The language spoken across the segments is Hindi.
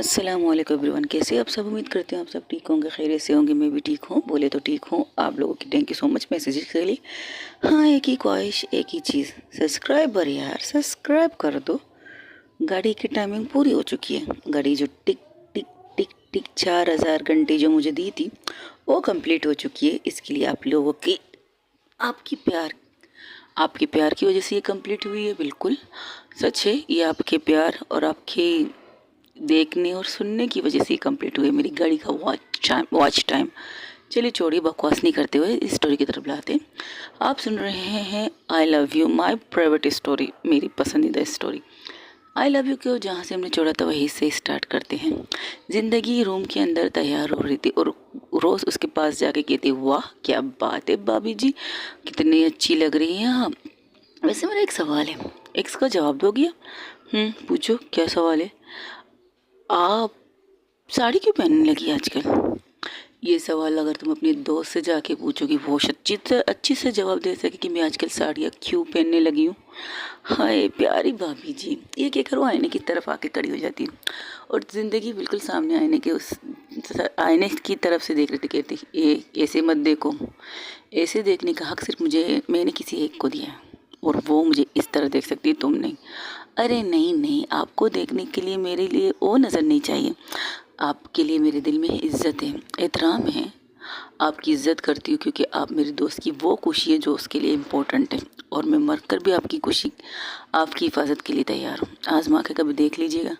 अस्सलाम वालेकुम एवरीवन। कैसे आप सब? उम्मीद करते हैं आप सब ठीक होंगे, खैरियत से होंगे। मैं भी ठीक हूँ, बोले तो ठीक हूँ। आप लोगों की thank you so much messages के लिए। हाँ, एक ही ख्वाहिश, एक ही चीज़, सब्सक्राइबर यार सब्सक्राइब कर दो। गाड़ी की टाइमिंग पूरी हो चुकी है। गाड़ी जो टिक टिक टिक टिक 4000 घंटे जो मुझे दी थी वो कंप्लीट हो चुकी है। इसके लिए आप लोगों की आपके प्यार की वजह से ये कंप्लीट हुई है। बिल्कुल सच है, ये आपके प्यार और आपके देखने और सुनने की वजह से ही कंप्लीट हुई मेरी गाड़ी का वॉच टाइम। चलिए छोड़िए, बकवास नहीं करते हुए इस स्टोरी की तरफ लाते हैं। आप सुन रहे हैं I love you my private story, मेरी पसंदीदा स्टोरी। आई लव यू को जहाँ से हमने छोड़ा था वहीं से स्टार्ट करते हैं। ज़िंदगी रूम के अंदर तैयार हो रही थी और रोज़ उसके पास जाके कहती, वाह क्या बात है भाभी जी, कितनी अच्छी लग रही हैं आप। वैसे मेरा एक सवाल है, एक्स का जवाब दोगी आप? पूछो, क्या सवाल है? आप साड़ी क्यों पहनने लगी आजकल? ये सवाल अगर तुम अपनी दोस्त से जाके पूछोगी, वो अच्छी से जवाब दे सके कि मैं आजकल साड़ियाँ क्यों पहनने लगी हूँ। हाय प्यारी भाभी जी, ये क्या करो, आईने की तरफ आके खड़ी हो जाती हूँ और ज़िंदगी बिल्कुल सामने आईने की तरफ से देख रही थी। कहती, ये ऐसे मत देखो, ऐसे देखने का हक सिर्फ मैंने किसी एक को दिया है और वो मुझे इस तरह देख सकती है, तुम नहीं। अरे नहीं नहीं, आपको देखने के लिए मेरे लिए वो नज़र नहीं चाहिए। आपके लिए मेरे दिल में इज़्ज़त है, एहतराम है। आपकी इज़्ज़त करती हूँ क्योंकि आप मेरे दोस्त की वो खुशी है जो उसके लिए इम्पोर्टेंट है और मैं मरकर भी आपकी खुशी, आपकी हिफाजत के लिए तैयार हूँ। आजमा के कभी देख लीजिएगा।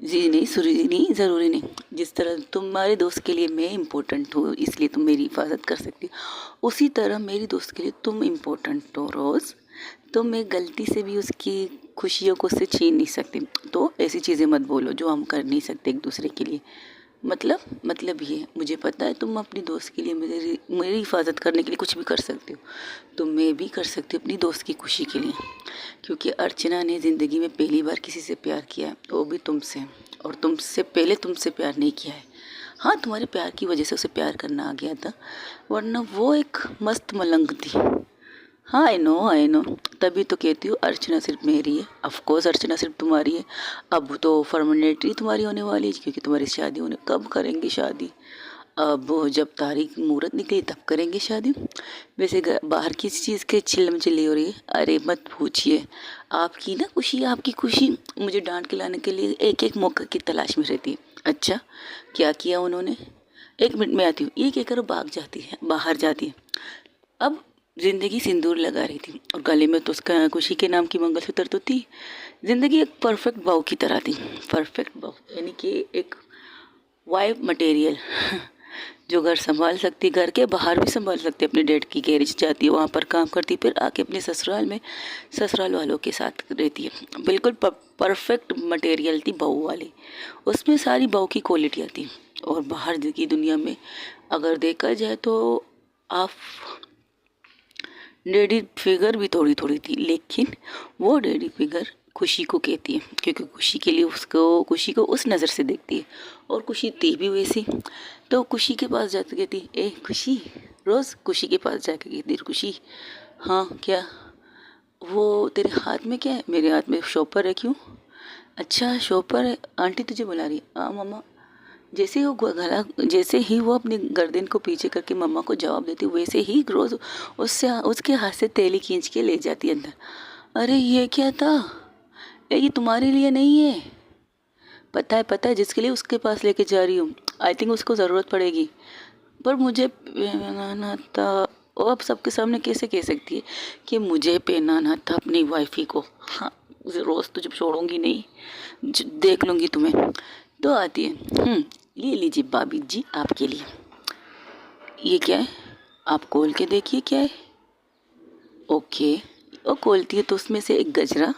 जी नहीं, सूरी जी नहीं, ज़रूरी नहीं। जिस तरह तुम्हारे दोस्त के लिए मैं इम्पोर्टेंट हूँ इसलिए तुम मेरी हिफाजत कर सकती हो, उसी तरह मेरी दोस्त के लिए तुम इम्पोर्टेंट हो रोज़। तो मैं गलती से भी उसकी खुशियों को उससे छीन नहीं सकती। तो ऐसी चीज़ें मत बोलो जो हम कर नहीं सकते एक दूसरे के लिए। मतलब ये, मुझे पता है तुम अपनी दोस्त के लिए मेरी हिफाजत करने के लिए कुछ भी कर सकते हो, तो मैं भी कर सकती हूँ अपनी दोस्त की खुशी के लिए। क्योंकि अर्चना ने ज़िंदगी में पहली बार किसी से प्यार किया है, वो भी तुमसे, और तुमसे पहले तुमसे प्यार नहीं किया है। हाँ, तुम्हारे प्यार की वजह से उसे प्यार करना आ गया था, वरना वो एक मस्त मलंग थी। हाँ, आई नो, तभी तो कहती हूँ अर्चना सिर्फ मेरी है। ऑफ कोर्स अर्चना सिर्फ तुम्हारी है। अब तो परमानेंटली तुम्हारी होने वाली है क्योंकि तुम्हारी शादी होने, कब करेंगे शादी? अब जब तारीख मुहूर्त निकली तब करेंगे शादी। वैसे बाहर किस चीज़ के चिल्लम चिल्ली हो रही है? अरे मत पूछिए, आपकी खुशी मुझे डांट के लाने के लिए एक एक मौका की तलाश में रहती है। अच्छा, क्या किया उन्होंने? 1 मिनट में आती हूँ, ये कहकर भाग जाती है, बाहर जाती है। अब जिंदगी सिंदूर लगा रही थी और गले में तो उसका खुशी के नाम की मंगलसूत्र तो थी। जिंदगी एक परफेक्ट बहू की तरह थी। परफेक्ट बहू यानी कि एक वाइफ मटेरियल जो घर संभाल सकती, घर के बाहर भी संभाल सकती, अपने डैड की गैरेज जाती है, वहाँ पर काम करती, फिर आके अपने ससुराल में ससुराल वालों के साथ रहती है। बिल्कुल परफेक्ट मटेरियल थी बहू वाली, उसमें सारी बहू की क्वालिटियाँ थी। और बाहर की दुनिया में अगर देखा जाए तो आप डैडी फिगर भी थोड़ी थोड़ी थी, लेकिन वो डैडी फिगर खुशी को कहती है क्योंकि खुशी के लिए खुशी को उस नज़र से देखती है और खुशी थी भी वैसी। तो खुशी के पास जाते कहती, ए खुशी, रोज़ खुशी के पास जाके कहती, खुशी हाँ क्या, वो तेरे हाथ में क्या है? मेरे हाथ में शॉपर है। क्यों? अच्छा शॉपर है, आंटी तुझे बुला रही है। हाँ मम्मा। जैसे ही वो अपनी गर्दन को पीछे करके मम्मा को जवाब देती, वैसे ही रोज उसके हाथ से तेली खींच के ले जाती अंदर। अरे ये क्या था? ये तुम्हारे लिए नहीं है। पता है जिसके लिए उसके पास लेके जा रही हूँ, आई थिंक उसको ज़रूरत पड़ेगी, पर मुझे पहनाना था। वो अब सबके सामने कैसे कह सकती है कि मुझे पहनाना था अपनी वाइफी को? हाँ, रोज़ तो जब छोड़ूंगी नहीं, देख लूँगी तुम्हें। तो आती है, ये लीजिए भाभी जी आपके लिए। ये क्या है? आप खोल के देखिए क्या है। ओके, वो खोलती है तो उसमें से एक गजरा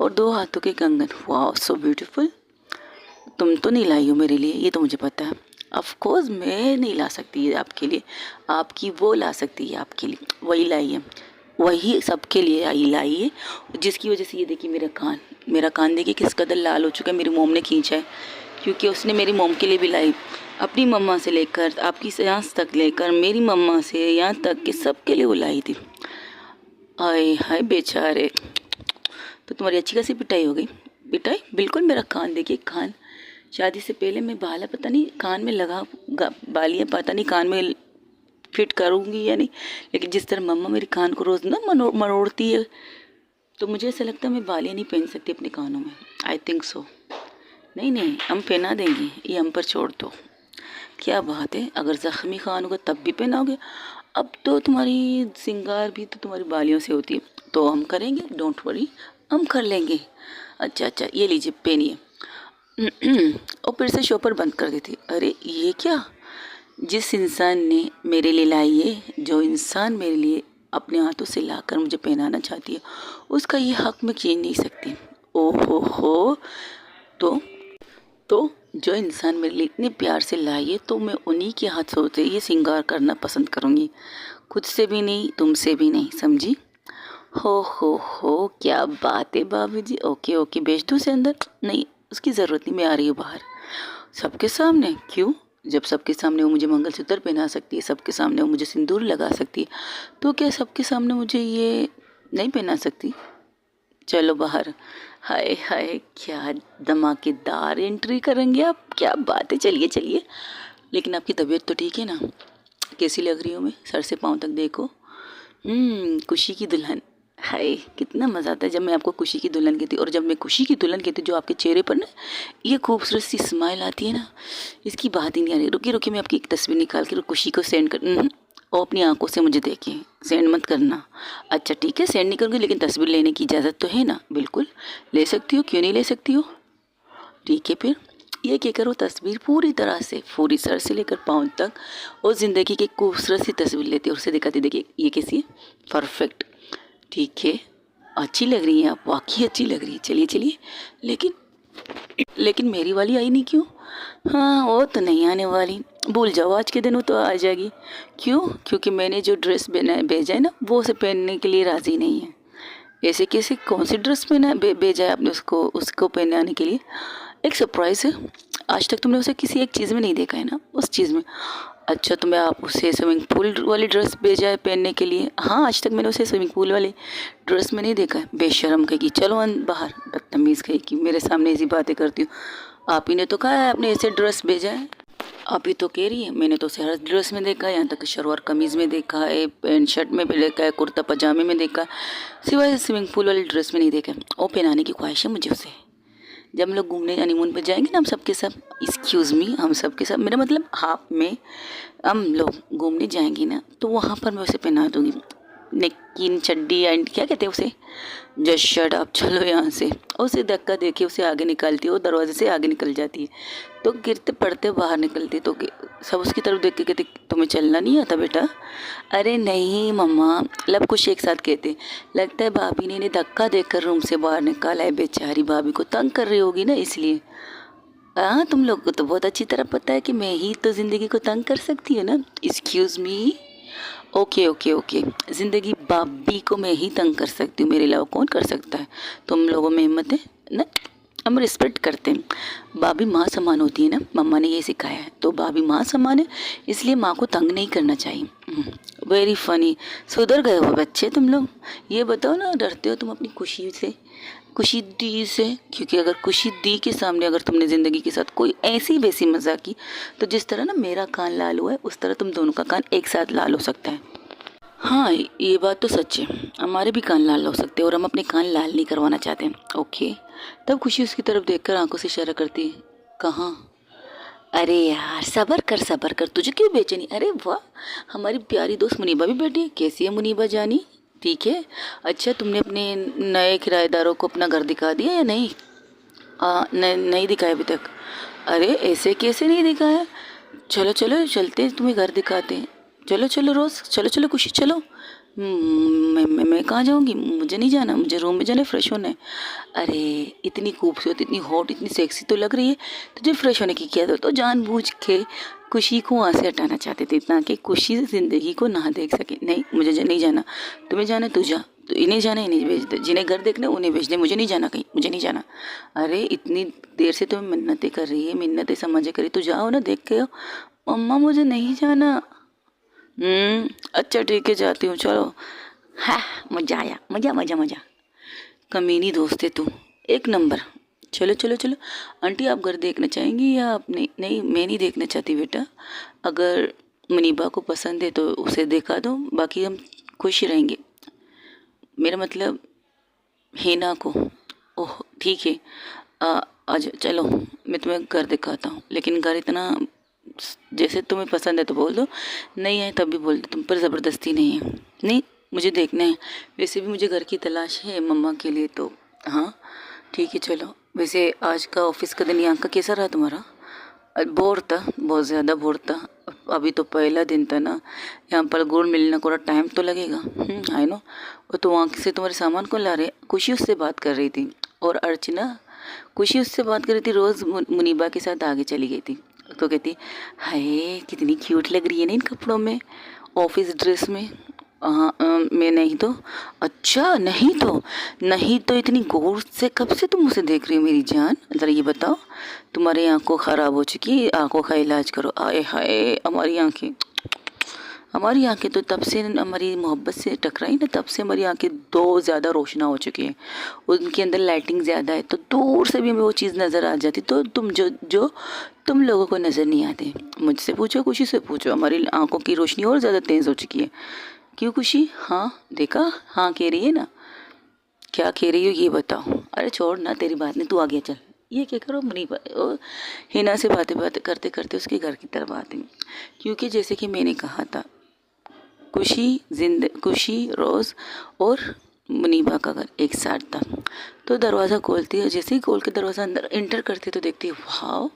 और 2 हाथों के कंगन। वाह सो ब्यूटीफुल। तुम तो नहीं लाई हो मेरे लिए, ये तो मुझे पता है। ऑफ कोर्स मैं नहीं ला सकती है आपके लिए, आपकी वो ला सकती है आपके लिए, वही लाई है, वही सबके लिए लाई है। जिसकी वजह से ये देखिए मेरा कान देखिए किस कदर लाल हो चुका है। मेरी मोम ने खींचा है क्योंकि उसने मेरी मोम के लिए भी लाई। अपनी मम्मा से लेकर आपकी सांस तक लेकर मेरी मम्मा से यहाँ तक कि सबके लिए वो लाई थी। आए हाय बेचारे, तो तुम्हारी अच्छी खासी पिटाई हो गई। पिटाई बिल्कुल। मेरा कान देखिए, कान शादी से पहले मैं बाला पता नहीं कान में बालियाँ पता नहीं कान में फिट करूँगी या नहीं, लेकिन जिस तरह मम्मा मेरे कान को रोज़ ना मरोड़ती है, तो मुझे ऐसा लगता है मैं बालियाँ नहीं पहन सकती अपने कानों में। I think so. नहीं नहीं, हम पहना देंगे, ये हम पर छोड़ दो। क्या बात है, अगर ज़ख्मी खान होगा तब भी पहनाओगे? अब तो तुम्हारी श्रृंगार भी तो तुम्हारी बालियों से होती है, तो हम करेंगे, डोंट वरी, हम कर लेंगे। अच्छा अच्छा, ये लीजिए पहनिए। और फिर से शॉपर बंद कर दी थी। अरे ये क्या, जिस इंसान ने मेरे लिए लाई है, जो इंसान मेरे लिए अपने हाथों से लाकर मुझे पहनाना चाहती है, उसका ये हक मैं छीन नहीं सकती। ओहो हो, तो जो इंसान मेरे लिए इतने प्यार से लाई है, तो मैं उन्हीं के हाथों से ये श्रृंगार करना पसंद करूँगी, खुद से भी नहीं, तुमसे भी नहीं, समझी? हो क्या बात है भाभी जी। ओके ओके, भेज दूँ उसे अंदर? नहीं, उसकी ज़रूरत नहीं, मैं आ रही हूँ बाहर। सबके सामने? क्यों? जब सबके सामने वो मुझे मंगलसूत्र पहना सकती है, सबके सामने वो मुझे सिंदूर लगा सकती है, तो क्या सबके सामने मुझे ये नहीं पहना सकती? चलो बाहर। हाय हाय, क्या धमाकेदार एंट्री करेंगे आप, क्या बात है। चलिए चलिए, लेकिन आपकी तबीयत तो ठीक है ना? कैसी लग रही हूँ मैं, सर से पाँव तक देखो। खुशी की दुल्हन। हाय, कितना मज़ा आता है जब मैं आपको खुशी की दुल्हन कहती हूँ, और जब मैं खुशी की दुल्हन कहती हूँ, जो आपके चेहरे पर ना ये खूबसूरत सी स्माइल आती है ना, इसकी बात ही नहीं आ रही। रुकिए रुकिए, मैं आपकी एक तस्वीर निकाल के खुशी को सेंड कर। और अपनी आंखों से मुझे देखिए, सेंड मत करना। अच्छा ठीक है, सेंड नहीं करूँगी, लेकिन तस्वीर लेने की इजाज़त तो है ना? बिल्कुल ले सकती हो, क्यों नहीं ले सकती हो? ठीक है, फिर ये क्या करो, तस्वीर पूरी तरह से, पूरी सर से लेकर पाँव तक, और ज़िंदगी की खूबसूरत सी तस्वीर लेती है और उसे दिखाती, देखिए ये कैसी है, परफेक्ट। ठीक है, अच्छी लग रही हैं आप, वाकई अच्छी लग रही है। चलिए चलिए, लेकिन लेकिन मेरी वाली आई नहीं क्यों? हाँ, वो तो नहीं आने वाली, भूल जाओ, आज के दिन वो तो आ जाएगी। क्यों? क्योंकि मैंने जो ड्रेस भेजा है ना, वो उसे पहनने के लिए राज़ी नहीं है। ऐसे कैसे, कौन सी ड्रेस भेजा है आपने उसको उसको पहनाने के लिए? एक सरप्राइज़ है। आज तक तुमने उसे किसी एक चीज़ में नहीं देखा है ना, उस चीज़ में। अच्छा, तो मैं आप उसे स्विमिंग पूल वाली ड्रेस भेजा है पहनने के लिए? हाँ, आज तक मैंने उसे स्विमिंग पूल वाली ड्रेस में नहीं देखा है। बेशर्म कहेगी, चलो बाहर। बदतमीज़ कहेगी, मेरे सामने ऐसी बातें करती हूँ। आप ही ने तो कहा है आपने ऐसे ड्रेस भेजा है। आप ही तो कह रही है, मैंने तो उसे हर ड्रेस में देखा है, यहाँ तक शलवार कमीज़ में देखा है, पैंट शर्ट में भी देखा है, कुर्ता पजामे में देखा है, सिवाय स्विमिंग पूल वाली ड्रेस में नहीं देखा है। और पहनाने की ख्वाहिश है मुझे उसे। जब हम लोग घूमने हनीमून पे जाएंगे ना, हम सबके सब, एक्सक्यूज़ मी, हम सबके सब, मेरा मतलब हाफ में, हम लोग घूमने जाएंगे ना, तो वहाँ पर मैं उसे पहना दूँगी नेकिन चड्डी, एंड क्या कहते हैं उसे, जस्ट शट आप, चलो यहाँ से। उसे धक्का देके उसे आगे निकालती है, वो दरवाजे से आगे निकल जाती है, तो गिरते पड़ते बाहर निकलती, तो सब उसकी तरफ देख के कहते, तुम्हें चलना नहीं आता बेटा? अरे नहीं मम्मा, लब कुछ एक साथ कहते, लगता है भाभी ने इन्हें धक्का देकर रूम से बाहर निकाला है, बेचारी भाभी को तंग कर रही होगी ना, इसलिए। हाँ, तुम लोग को तो बहुत अच्छी तरह पता है कि मैं ही तो ज़िंदगी को तंग कर सकती हूँ ना। Excuse me. Okay okay okay, ज़िंदगी भाभी को मैं ही तंग कर सकती हूँ, मेरे अलावा कौन कर सकता है? तुम लोगों में हिम्मत है ना? हम रिस्पेक्ट करते हैं। भाभी माँ समान होती है ना, मम्मा ने ये सिखाया है, तो भाभी माँ समान है, इसलिए माँ को तंग नहीं करना चाहिए। वेरी फनी, सुधर गए हो बच्चे तुम लोग। ये बताओ ना, डरते हो तुम अपनी खुशी से, खुशी दी से? क्योंकि अगर खुशी दी के सामने अगर तुमने ज़िंदगी के साथ कोई ऐसी वैसी मजाक की, तो जिस तरह ना मेरा कान लाल हुआ है, उस तरह तुम दोनों का कान एक साथ लाल हो सकता है। हाँ, ये बात तो सच है, हमारे भी कान लाल हो सकते हैं, और हम अपने कान लाल नहीं करवाना चाहते हैं। ओके। तब खुशी उसकी तरफ देखकर आंखों से इशारा करती है, कहाँ? अरे यार, सबर कर, तुझे क्यों बेचैनी? अरे वाह, हमारी प्यारी दोस्त मुनीबा भी बैठी है। कैसी है मुनीबा जानी? ठीक है। अच्छा, तुमने अपने नए किराएदारों को अपना घर दिखा दिया या नहीं? नहीं दिखाया अभी तक। अरे ऐसे कैसे नहीं दिखाया? चलो चलो, चलते हैं, तुम्हें घर दिखाते हैं। चलो चलो रोज़, चलो चलो खुशी, चलो। मैं कहाँ जाऊँगी? मुझे नहीं जाना, मुझे रूम में जाना है, फ्रेश होना है। अरे इतनी खूबसूरत, इतनी हॉट, इतनी सेक्सी तो लग रही है, तुझे फ्रेश होने की क्या जरूरत? तो जानबूझ के खुशी को वहाँ से हटाना चाहते थे, ताकि खुशी ज़िंदगी को ना देख सके। नहीं, मुझे नहीं जाना। तुम्हें जाना है, तू जा। तो इन्हें जाना है, इन्हें भेज दे, जिन्हें घर देखना उन्हें भेज दे, मुझे नहीं जाना कहीं, मुझे नहीं जाना। अरे इतनी देर से तुम्हें मिन्नतें कर रही है, मिन्नतें समझे करी, तो जाओ ना, देख के आओ। मम्मा मुझे नहीं जाना। अच्छा ठीक है, जाती हूँ, चलो। हाँ, मज़ा आया, मज़ा मज़ा मज़ा। कमीनी दोस्त है तू, एक नंबर। चलो चलो चलो। आंटी आप घर देखना चाहेंगी या आप नहीं? नहीं मैं नहीं देखना चाहती बेटा। अगर मुनीबा को पसंद है तो उसे दिखा दो, बाकी हम खुश रहेंगे। मेरा मतलब हिना को। ओह ठीक है। आज चलो मैं तुम्हें घर दिखाता हूँ, लेकिन घर इतना जैसे तुम्हें पसंद है तो बोल दो, नहीं है तब भी बोल दो, तुम पर ज़बरदस्ती नहीं है। नहीं मुझे देखना है, वैसे भी मुझे घर की तलाश है मम्मा के लिए तो। हाँ ठीक है चलो। वैसे आज का ऑफिस का दिन यहाँ का कैसा रहा तुम्हारा? बोर था, बहुत ज़्यादा बोर था। अभी तो पहला दिन था ना, यहाँ पर गुड़ मिलना थोड़ा टाइम तो लगेगा। I know. वो तो वहाँ से तुम्हारे सामान कौन ला रहे? खुशी उससे बात कर रही थी। और अर्चना, खुशी उससे बात कर रही थी, रोज़ मुनीबा के साथ आगे चली गई थी। तो कहती हाय कितनी क्यूट लग रही है ना इन कपड़ों में, ऑफिस ड्रेस में। हाँ मैं नहीं तो। अच्छा नहीं तो इतनी गौर से कब से तुम उसे देख रही हो मेरी जान? ज़रा ये बताओ। तुम्हारी आंखों ख़राब हो चुकी है, आंखों का इलाज करो। आए हाय हमारी आंखें तो तब से हमारी मोहब्बत से टकराई ना, तब से हमारी आंखें दो ज़्यादा रोशना हो चुकी हैं। उनके अंदर लाइटिंग ज़्यादा है, तो दूर से भी हमें वो चीज़ नज़र आ जाती। तो तुम जो तुम लोगों को नज़र नहीं आते। मुझसे पूछो, खुशी से पूछो, हमारी आंखों की रोशनी और ज़्यादा तेज़ हो चुकी है। क्यों खुशी? हाँ देखा, हाँ कह रही है ना। क्या कह रही हो ये बताओ। अरे छोड़ ना, तेरी बात नहीं, तू आगे चल। ये क्या करो मनी हिना से बातें करते करते उसके घर की तरफ आती। क्योंकि जैसे कि मैंने कहा था, खुशी रोज़ और मुनीबा का घर एक साथ था। तो दरवाज़ा खोलती है, जैसे ही खोल के दरवाज़ा अंदर एंटर करती है तो देखती है वाह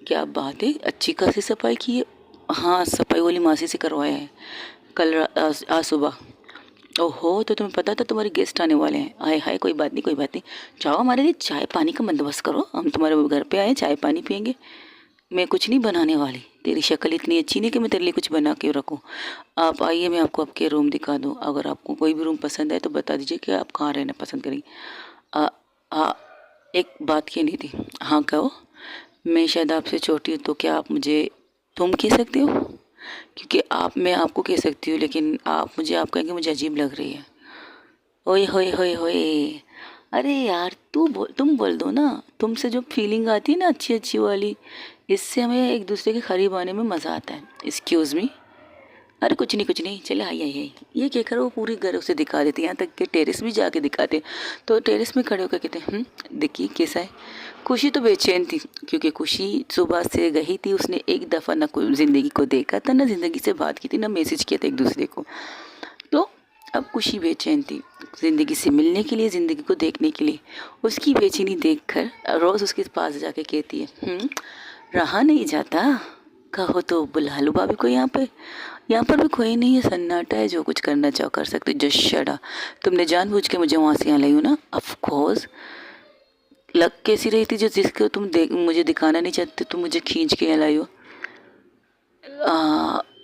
क्या बात है, अच्छी खासी सफाई की है। हाँ सफाई वाली मासी से करवाया है कल आज सुबह। ओहो तो तुम्हें पता था तुम्हारे गेस्ट आने वाले हैं? आए हाय कोई बात नहीं कोई बात नहीं, जाओ हमारे लिए चाय पानी का बंदोबस्त करो, हम तुम्हारे घर पे आए चाय पानी पियेंगे। मैं कुछ नहीं बनाने वाली, तेरी शक्ल इतनी अच्छी नहीं कि मैं तेरे लिए कुछ बना के रखूँ। आप आइए मैं आपको आपके रूम दिखा दूँ, अगर आपको कोई भी रूम पसंद है तो बता दीजिए कि आप कहाँ रहना पसंद करेंगी। आ, आ, एक बात कहनी थी। हाँ कहो। मैं शायद आपसे छोटी हूँ तो क्या आप मुझे तुम कह सकते हो? क्योंकि मैं आपको कह सकती हूँ, लेकिन आप मुझे आप कहेंगे मुझे अजीब लग रही है। ओए होए होए होए। अरे यार तुम बोल दो ना, तुमसे जो फीलिंग आती है ना अच्छी अच्छी वाली, इससे हमें एक दूसरे के करीब आने में मज़ा आता है। Excuse me. अरे कुछ नहीं चले आई आई आई, ये कहकर वो पूरी घर उसे दिखा देती, यहाँ तक कि टेरेस भी जाके दिखाते। तो टेरेस में खड़े होकर कहते देखिए कैसा है। खुशी तो बेचैन थी, क्योंकि खुशी सुबह से गई थी, उसने एक दफ़ा ना कोई ज़िंदगी को देखा था, ना ज़िंदगी से बात की थी, ना मैसेज किया था एक दूसरे को। तो अब खुशी बेचैन थी ज़िंदगी से मिलने के लिए, ज़िंदगी को देखने के लिए। उसकी बेचैनी देखकर रोज़ उसके पास जाके कहती है रहा नहीं जाता, कहो तो बुला लो भाभी को यहाँ पे। यहाँ पर भी कोई नहीं है, सन्नाटा है, जो कुछ करना चाहो कर सकते हो। Just shut up. तुमने जानबूझ के मुझे वहाँ से यहाँ लाई हो ना? Of course. लग कैसी रही थी जो जिसको तुम मुझे दिखाना नहीं चाहते, तुम मुझे खींच के यहाँ लाई हो।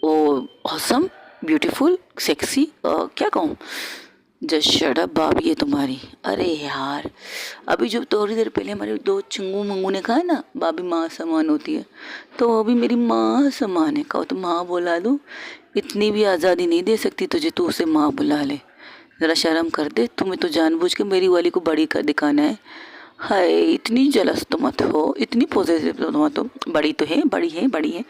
ओ ऑसम, ब्यूटीफुल, सेक्सी, क्या कहूँ। जस्ट शट अप भाभी है तुम्हारी। अरे यार अभी जो थोड़ी देर पहले हमारे दो चंगू मंगू ने कहा ना भाभी माँ समान होती है, तो वो भी मेरी माँ समान है। कहो तो माँ बुला दूँ? इतनी भी आज़ादी नहीं दे सकती तुझे, तू उसे माँ बुला ले। ज़रा शर्म कर दे, तुम्हें तो जानबूझ के मेरी वाली को बड़ी कर दिखाना है। हाय इतनी जलस तो मत हो, इतनी पॉजिटिव तो मत हो। बड़ी तो है, बड़ी है।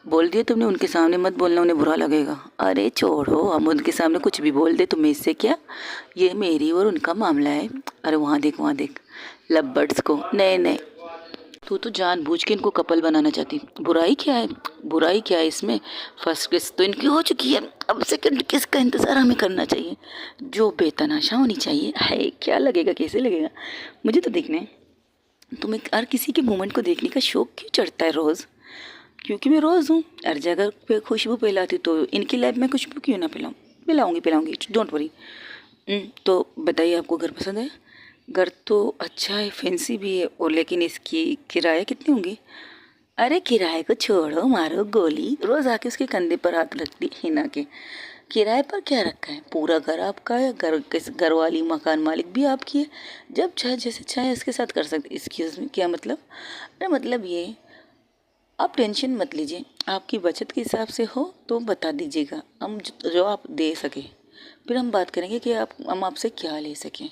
बोल दिया तुमने, उनके सामने मत बोलना, उन्हें बुरा लगेगा। अरे छोड़ो, हम उनके सामने कुछ भी बोल दे तुम्हें इससे क्या, ये मेरी और उनका मामला है। अरे वहाँ देख लव को। नहीं तू तो जानबूझ के इनको कपल बनाना चाहती। बुराई क्या है इसमें? फर्स्ट किस तो इनकी हो चुकी है, अब सेकंड किस का इंतज़ार हमें करना चाहिए, जो बेतनाशा होनी चाहिए। है क्या लगेगा, कैसे लगेगा? मुझे तो देखना है। तुम्हें हर किसी के मोमेंट को देखने का शौक क्यों चढ़ता है रोज़? क्योंकि मैं रोज़ हूँ हर जगह पे खुशबू फैलाती, तो इनकी लाइफ में खुशबू क्यों ना पिलाऊंगी, डोंट वरी। तो बताइए आपको घर पसंद है? घर तो अच्छा है, फैंसी भी है, और लेकिन इसकी किराया कितनी होंगी? अरे किराए को छोड़ो, मारो गोली, रोज़ आके उसके कंधे पर हाथ रखती हिना के। किराए पर क्या रखा है, पूरा घर आपका है, घर वाली मकान मालिक भी आपकी है, जब चाहे जैसे चाहे इसके साथ कर सकते। इसकी क्या मतलब? अरे मतलब ये, आप टेंशन मत लीजिए, आपकी बचत के हिसाब से हो तो बता दीजिएगा, हम जो आप दे सकें, फिर हम बात करेंगे कि हम आपसे क्या ले सकें।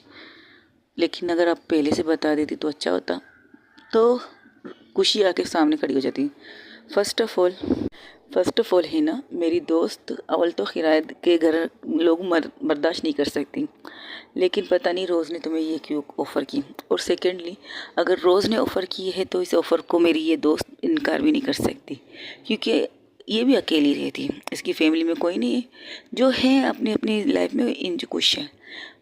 लेकिन अगर आप पहले से बता देती तो अच्छा होता। तो खुशी आके सामने खड़ी हो जाती। फर्स्ट ऑफ ऑल है ना, मेरी दोस्त अव्वल तो किराए के घर लोग बर्दाश्त नहीं कर सकती, लेकिन पता नहीं रोज़ ने तुम्हें ये क्यों ऑफ़र की। और सेकेंडली, अगर रोज़ ने ऑफ़र की है तो इस ऑफ़र को मेरी ये दोस्त इनकार भी नहीं कर सकती, क्योंकि ये भी अकेली रहती है, इसकी फैमिली में कोई नहीं है। जो है अपनी अपनी लाइफ में इंज खुश है,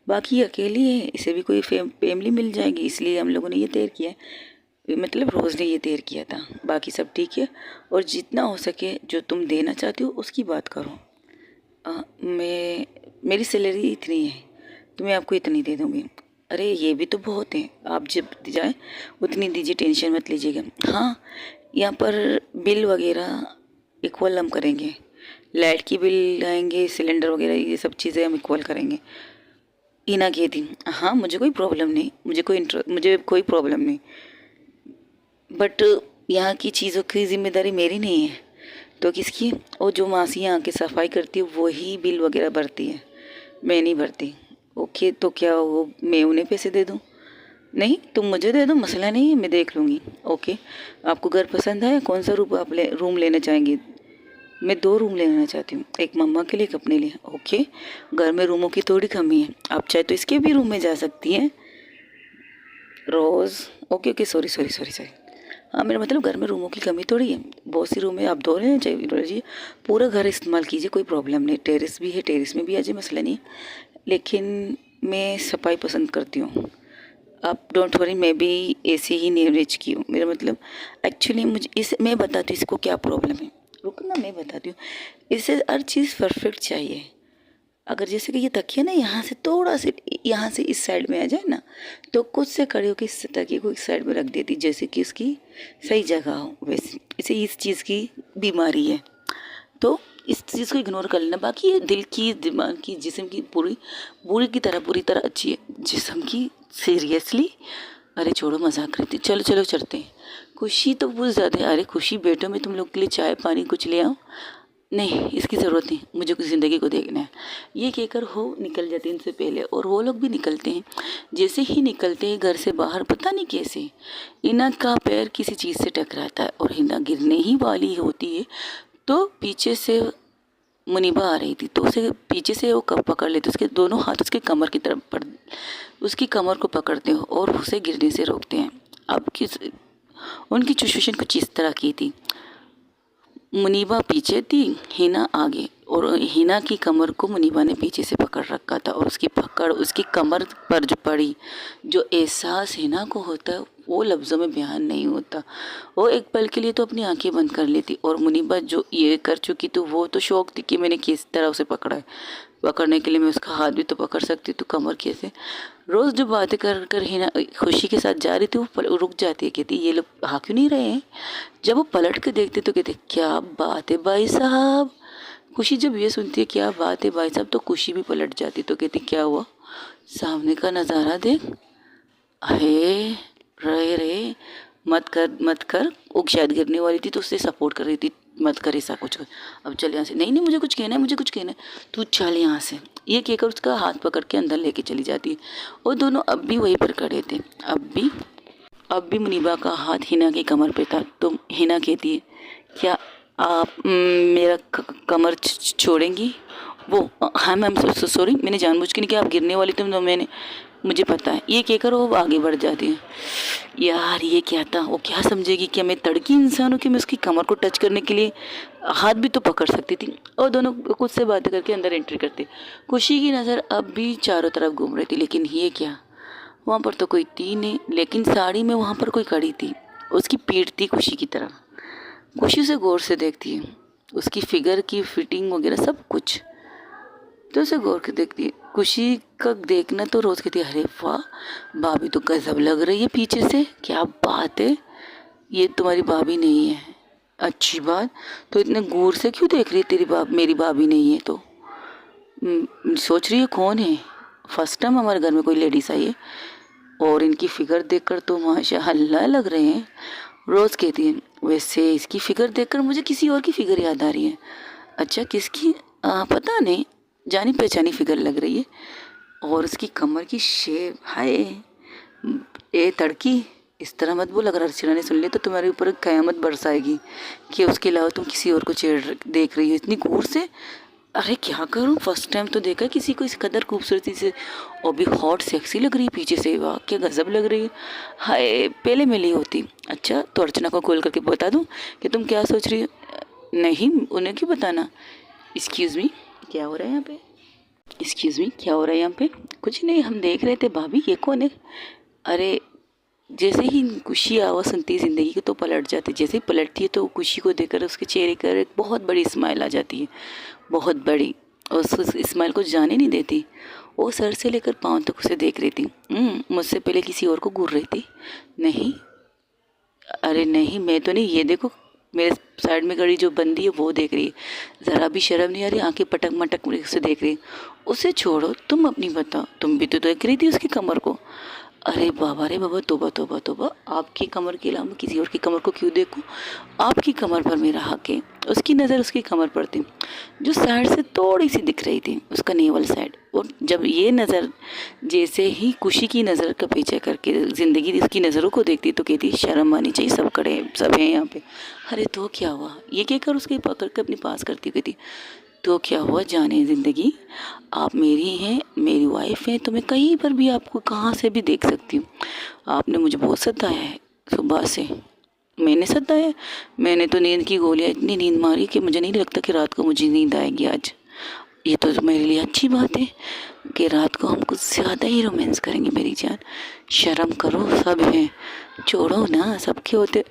बाकी ये अकेली है, इसे भी कोई फैमिली मिल जाएगी, इसलिए हम लोगों ने ये तय किया है। मतलब रोज़ ने ये देर किया था, बाकी सब ठीक है। और जितना हो सके जो तुम देना चाहती हो उसकी बात करो। मेरी सैलरी इतनी है तो मैं आपको इतनी दे दूँगी। अरे ये भी तो बहुत है, आप जब जाए उतनी दीजिए, टेंशन मत लीजिएगा। हाँ, यहाँ पर बिल वगैरह इक्वल हम करेंगे, लाइट की बिल आएंगे, सिलेंडर वगैरह ये सब चीज़ें हम इक्वल करेंगे। इना कही थी। हाँ, मुझे कोई प्रॉब्लम नहीं, मुझे कोई प्रॉब्लम नहीं, बट यहाँ की चीज़ों की जिम्मेदारी मेरी नहीं है तो किसकी? और जो मासी यहाँ की सफाई करती है वही बिल वगैरह भरती है, मैं नहीं भरती। ओके, तो क्या वो मैं उन्हें पैसे दे दूँ? नहीं, तुम मुझे दे दो, मसला नहीं है, मैं देख लूँगी। ओके, आपको घर पसंद है? कौन सा रूम लेना चाहेंगी? मैं 2 रूम लेना चाहती हूँ, एक मम्मा के लिए, एक अपने लिए। ओके, घर में रूमों की थोड़ी कमी है, आप चाहे तो इसके भी रूम में जा सकती हैं रोज़। Okay okay, sorry sorry sorry sorry. हाँ, मेरा मतलब घर में रूमों की कमी थोड़ी है, बहुत सी रूम है, आप 2 लेना चाहिए, पूरा घर इस्तेमाल कीजिए, कोई प्रॉब्लम नहीं। टेरेस भी है, टेरेस में भी आ जाए, मसला नहीं है। लेकिन मैं सफाई पसंद करती हूँ। आप डोंट वरी, मैं भी ऐसे ही एवरेज की हूँ। मेरा मतलब एक्चुअली मुझे मैं बताती हूँ इसको क्या प्रॉब्लम है। रुको ना, मैं बताती हूँ। इसे हर चीज़ परफेक्ट चाहिए। अगर जैसे कि ये तकिया ना यहाँ से थोड़ा से, यहाँ से इस साइड में आ जाए ना, तो खुद से खड़े होकर इस तकिए को इस साइड में रख देती, जैसे कि उसकी सही जगह हो। वैसे इसे इस चीज़ की बीमारी है, तो इस चीज़ को इग्नोर कर लेना। बाकी ये दिल की, दिमाग की, जिस्म की पूरी तरह अच्छी है। जिस्म की सीरियसली? अरे छोड़ो, मजाक करती, चलो चलो चलते हैं। खुशी तो बहुत ज़्यादा है। अरे खुशी बैठो, मैं तुम लोग के लिए चाय पानी कुछ ले आऊँ? नहीं, इसकी ज़रूरत नहीं, मुझे कुछ ज़िंदगी को देखना है। ये कहकर हो निकल जाते हैं इनसे पहले, और वो लोग भी निकलते हैं। जैसे ही निकलते हैं घर से बाहर, पता नहीं कैसे हिना का पैर किसी चीज़ से टकराता है और हिना गिरने ही वाली होती है, तो पीछे से मुनीबा आ रही थी, तो उसे पीछे से वो कब पकड़ लेते, उसके दोनों हाथ उसके कमर की तरफ पड़, उसकी कमर को पकड़ते हो और उसे गिरने से रोकते हैं। अब किस उनकी सिचुएशन कुछ इस तरह की थी। मुनीबा पीछे थी, हिना आगे, और हिना की कमर को मुनीबा ने पीछे से पकड़ रखा था, और उसकी पकड़ उसकी कमर पर जो पड़ी, जो एहसास हिना को होता है वो लफ्ज़ों में बयान नहीं होता। वो एक पल के लिए तो अपनी आंखें बंद कर लेती, और मुनीबा जो ये कर चुकी तो वो तो शौक थी कि मैंने किस तरह उसे पकड़ा है। पकड़ने के लिए मैं उसका हाथ भी तो पकड़ सकती, तो कमर कैसे? रोज़ जो बातें कर कर हिना खुशी के साथ जा रही थी, वो रुक जाती है, कहती ये लोग आ क्यों नहीं रहे हैं? जब वो पलट के देखते तो कहते क्या बात है भाई साहब। खुशी जब ये सुनती है क्या बात है भाई साहब, तो खुशी भी पलट जाती, तो कहती क्या हुआ? सामने का नज़ारा देख। अरे रे रे, मत कर। वो शायद गिरने वाली थी तो उससे सपोर्ट कर रही थी, मत कर ऐसा कुछ। अब चल यहाँ से। नहीं नहीं, मुझे कुछ कहना है, मुझे कुछ कहना है, तू चल यहाँ से। ये कहकर उसका हाथ पकड़ के अंदर लेके चली जाती है। और दोनों अब भी वहीं पर खड़े थे। अब भी मुनीबा का हाथ हिना की कमर पे था, तो हिना कहती है क्या आप मेरा कमर छोड़ेंगी? वो हाँ मैम, सॉरी, मैंने जानबूझ के नहीं किया, आप गिरने वाली थी तो मैंने, मुझे पता है। ये कहकर वो आगे बढ़ जाती है। यार ये क्या था, वो क्या समझेगी कि मैं तड़की इंसान हूँ कि मैं उसकी कमर को टच करने के लिए हाथ भी तो पकड़ सकती थी। और दोनों कुछ से बातें करके अंदर एंट्री करते। खुशी की नज़र अब भी चारों तरफ घूम रही थी, लेकिन ये क्या, वहाँ पर तो कोई थी नहीं, लेकिन साड़ी में वहाँ पर कोई खड़ी थी, उसकी पीठ थी खुशी की तरफ। खुशी से गौर से देखती है, उसकी फिगर की फिटिंग वगैरह सब कुछ, तो उसे गौर के देखती है। खुशी का देखना तो रोज़ कहती है अरे वाह, भाभी तो गजब लग रही है पीछे से, क्या बात है, ये तुम्हारी भाभी नहीं है? अच्छी बात, तो इतने गौर से क्यों देख रही है तेरी मेरी भाभी नहीं है तो? सोच रही है कौन है? फर्स्ट टाइम हमारे घर में कोई लेडीज़ आई है, और इनकी फ़िगर देखकर तो माशाअल्लाह लग रहे हैं। रोज़ कहती है वैसे इसकी फ़िगर देखकर मुझे किसी और की फ़िगर याद आ रही है। अच्छा किसकी? पता नहीं, जानी पहचानी फ़िगर लग रही है। और उसकी कमर की शेप, हाय, ए तड़की, इस तरह मत बोल, अगर अर्चना ने सुन लिया तो तुम्हारे ऊपर कयामत बरसाएगी कि उसके अलावा तुम किसी और को देख रही हो इतनी घूर से। अरे क्या करूं, फर्स्ट टाइम तो देखा किसी को इस कदर खूबसूरती से, और भी हॉट सेक्सी लग रही है पीछे से, वाह क्या गजब लग रही है। हाय पहले मैं ली होती। अच्छा तो अर्चना को कॉल करके बता दूं कि तुम क्या सोच रही हो? नहीं, उन्हें क्यों बताना। एक्सक्यूज़ मी, क्या हो रहा है यहाँ पे? एक्सक्यूज़ मी, क्या हो रहा है यहाँ पे? कुछ नहीं, हम देख रहे थे। भाभी ये कौन है? अरे जैसे ही खुशी आवाज़ सुनती है ज़िंदगी की तो पलट जाती है। जैसे ही पलटती है तो खुशी को देखकर उसके चेहरे पर एक बहुत बड़ी स्माइल आ जाती है, बहुत बड़ी, और उस स्माइल को जाने नहीं देती। वो सर से लेकर पाँव तक उसे देख रही थी। मुझसे पहले किसी और को घूर रही थी। नहीं, अरे नहीं मैं तो नहीं, ये देखो मेरे साइड में खड़ी जो बंदी है वो देख रही है। ज़रा भी शर्म नहीं आ रही, आंखें पटक मटक उसे देख रही है। उसे छोड़ो, तुम अपनी बताओ, तुम भी तो देख रही थी उसकी कमर को। अरे बाबा रे बाबा, तोबा तोबा तोबा, आपकी कमर के अलावा किसी और की कमर को क्यों देखूं? आपकी कमर पर मेरा हक है। उसकी नज़र उसकी कमर पर थी, जो साइड से थोड़ी सी दिख रही थी, उसका नेवल साइड। और जब ये नज़र, जैसे ही खुशी की नज़र का पीछे करके ज़िंदगी इसकी नज़रों को देखती तो कहती शर्म आनी चाहिए, सब खड़े सब हैं यहाँ पे। अरे तो क्या हुआ, ये कहकर उसके पकड़ कर अपने पास करती कहती तो क्या हुआ, जाने ज़िंदगी, आप मेरी हैं, मेरी वाइफ हैं, तो मैं कहीं पर भी आपको कहाँ से भी देख सकती हूँ। आपने मुझे बहुत सताया है सुबह से। मैंने सताया? मैंने तो नींद की गोलियाँ इतनी नींद मारी कि मुझे नहीं लगता कि रात को मुझे नींद आएगी आज। ये तो मेरे लिए अच्छी बात है कि रात को हम कुछ ज़्यादा ही रोमांस करेंगे मेरी जान। शर्म करो, सब हैं, छोड़ो ना, सबके होते।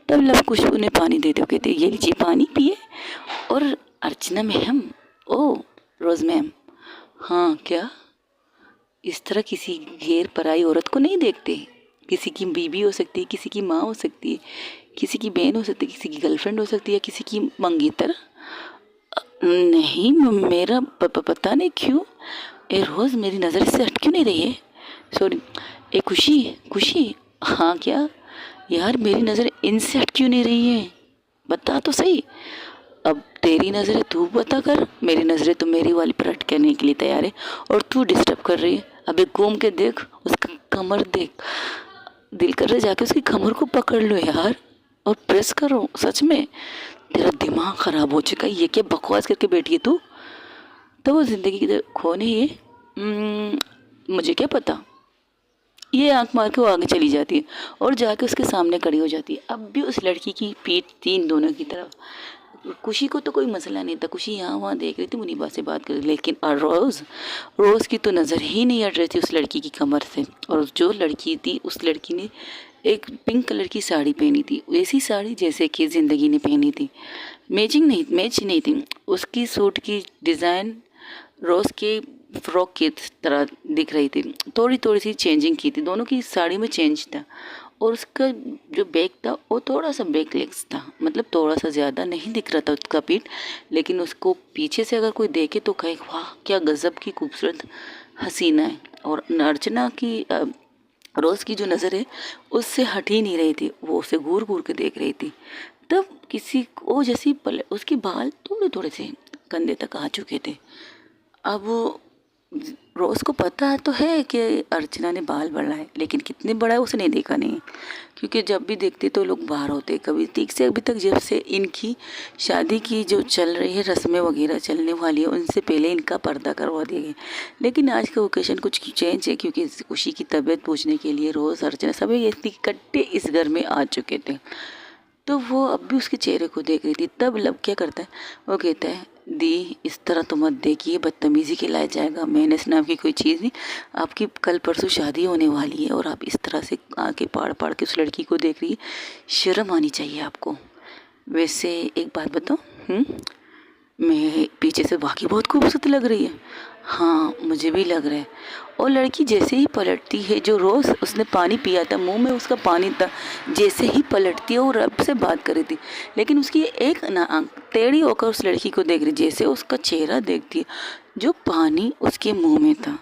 तब लव कुछ उन्हें पानी देते हुए कहते ये लीजिए पानी पिए। और अर्चना मैम, ओ रोज़ मैम, हाँ क्या? इस तरह किसी गैर पराई औरत को नहीं देखते। किसी की बीवी हो सकती है, किसी की माँ हो सकती है, किसी की बहन हो सकती है, किसी की गर्लफ्रेंड हो सकती है, किसी की मंगेतर। नहीं मेरा पता नहीं क्यों ए रोज़ मेरी नज़र इससे हट क्यों नहीं रही है। सॉरी, ए खुशी, खुशी, हाँ क्या यार, मेरी नज़र इनसे हट क्यों नहीं रही है? बता तो सही। अब तेरी नज़रें तू बता कर, मेरी नज़रें तो मेरी वाली पर अटकने के लिए तैयार है, और तू डिस्टर्ब कर रही है। अबे घूम के देख, उसका कमर देख, दिल कर रहा है जाके उसकी कमर को पकड़ लो यार और प्रेस करो। सच में तेरा दिमाग ख़राब हो चुका है, ये क्या बकवास करके बैठी है तू? तो वो ज़िंदगी की खोने ही मुझे क्या पता। ये आंख मार के वो आगे चली जाती है और जाके उसके सामने खड़ी हो जाती है। अब भी उस लड़की की पीठ थी इन दोनों की तरफ। खुशी को तो कोई मसला नहीं था, खुशी यहाँ वहाँ देख रही थी, मुनीबा से बात कर रही, लेकिन रोज़ की तो नज़र ही नहीं हट रही थी उस लड़की की कमर से। और जो लड़की थी, उस लड़की ने एक पिंक कलर की साड़ी पहनी थी, वैसी साड़ी जैसे कि ज़िंदगी ने पहनी थी। मैच नहीं थी। उसकी सूट की डिज़ाइन रोज़ के फ्रॉक की तरह दिख रही थी, थोड़ी थोड़ी सी चेंजिंग की थी, दोनों की साड़ी में चेंज था। और उसका जो बैग था वो थोड़ा सा बैक लेग्स था, मतलब थोड़ा सा ज़्यादा नहीं दिख रहा था उसका पीठ, लेकिन उसको पीछे से अगर कोई देखे तो कहे वाह क्या गज़ब की खूबसूरत हसीना है। और अर्चना की रोज़ की जो नज़र है उससे हट ही नहीं रही थी, वो उसे घूर घूर के देख रही थी। तब किसी को जैसी उसके बाल थोड़े थोड़े से कंधे तक आ चुके थे। अब रोज़ को पता तो है कि अर्चना ने बाल बढ़ाए, लेकिन कितने बड़ा है उसे नहीं देखा नहीं, क्योंकि जब भी देखते तो लोग बाहर होते। कभी ठीक से अभी तक जब से इनकी शादी की जो चल रही है, रस्में वगैरह चलने वाली है, उनसे पहले इनका पर्दा करवा दिया गया। लेकिन आज का ओकेजन कुछ चेंज है, क्योंकि खुशी की तबीयत पूछने के लिए रोज़ अर्चना सभी इकट्ठे इस घर में आ चुके थे। तो वो अब भी उसके चेहरे को देख रही थी। तब लब क्या करता है, वो कहता है दी इस तरह तो मत देखिए, बदतमीज़ी के लाया जाएगा। मेहनत नाम की कोई चीज़ नहीं, आपकी कल परसों शादी होने वाली है और आप इस तरह से आके पाड़ पाड़ के उस लड़की को देख रही है, शर्म आनी चाहिए आपको। वैसे एक बात बताओ, मैं पीछे से वाकई बहुत खूबसूरत लग रही है। हाँ मुझे भी लग रहा है। और लड़की जैसे ही पलटती है, जो रोज़ उसने पानी पिया था, मुंह में उसका पानी था, जैसे ही पलटती है वो रब से बात कर रही थी, लेकिन उसकी एक ना आंख टेढ़ी होकर उस लड़की को देख रही, जैसे उसका चेहरा देखती है, जो पानी उसके मुंह में था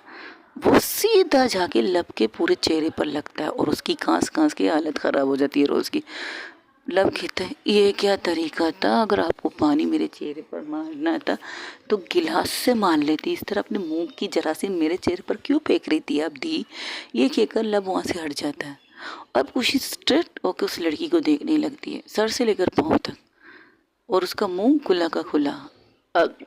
वो सीधा जाके लब के पूरे चेहरे पर लगता है और उसकी खांस खांस की हालत ख़राब हो जाती है रोज़ की। लब कहता है ये क्या तरीका था, अगर आपको पानी मेरे चेहरे पर मारना था तो गिलास से मार लेती, इस तरह अपने मुंह की जरासीन मेरे चेहरे पर क्यों फेंक रही थी आप दी। ये कहकर लब वहाँ से हट जाता है। अब खुशी स्ट्रेट होकर उस लड़की को देखने लगती है, सर से लेकर पाँव तक, और उसका मुंह खुला का खुला। अब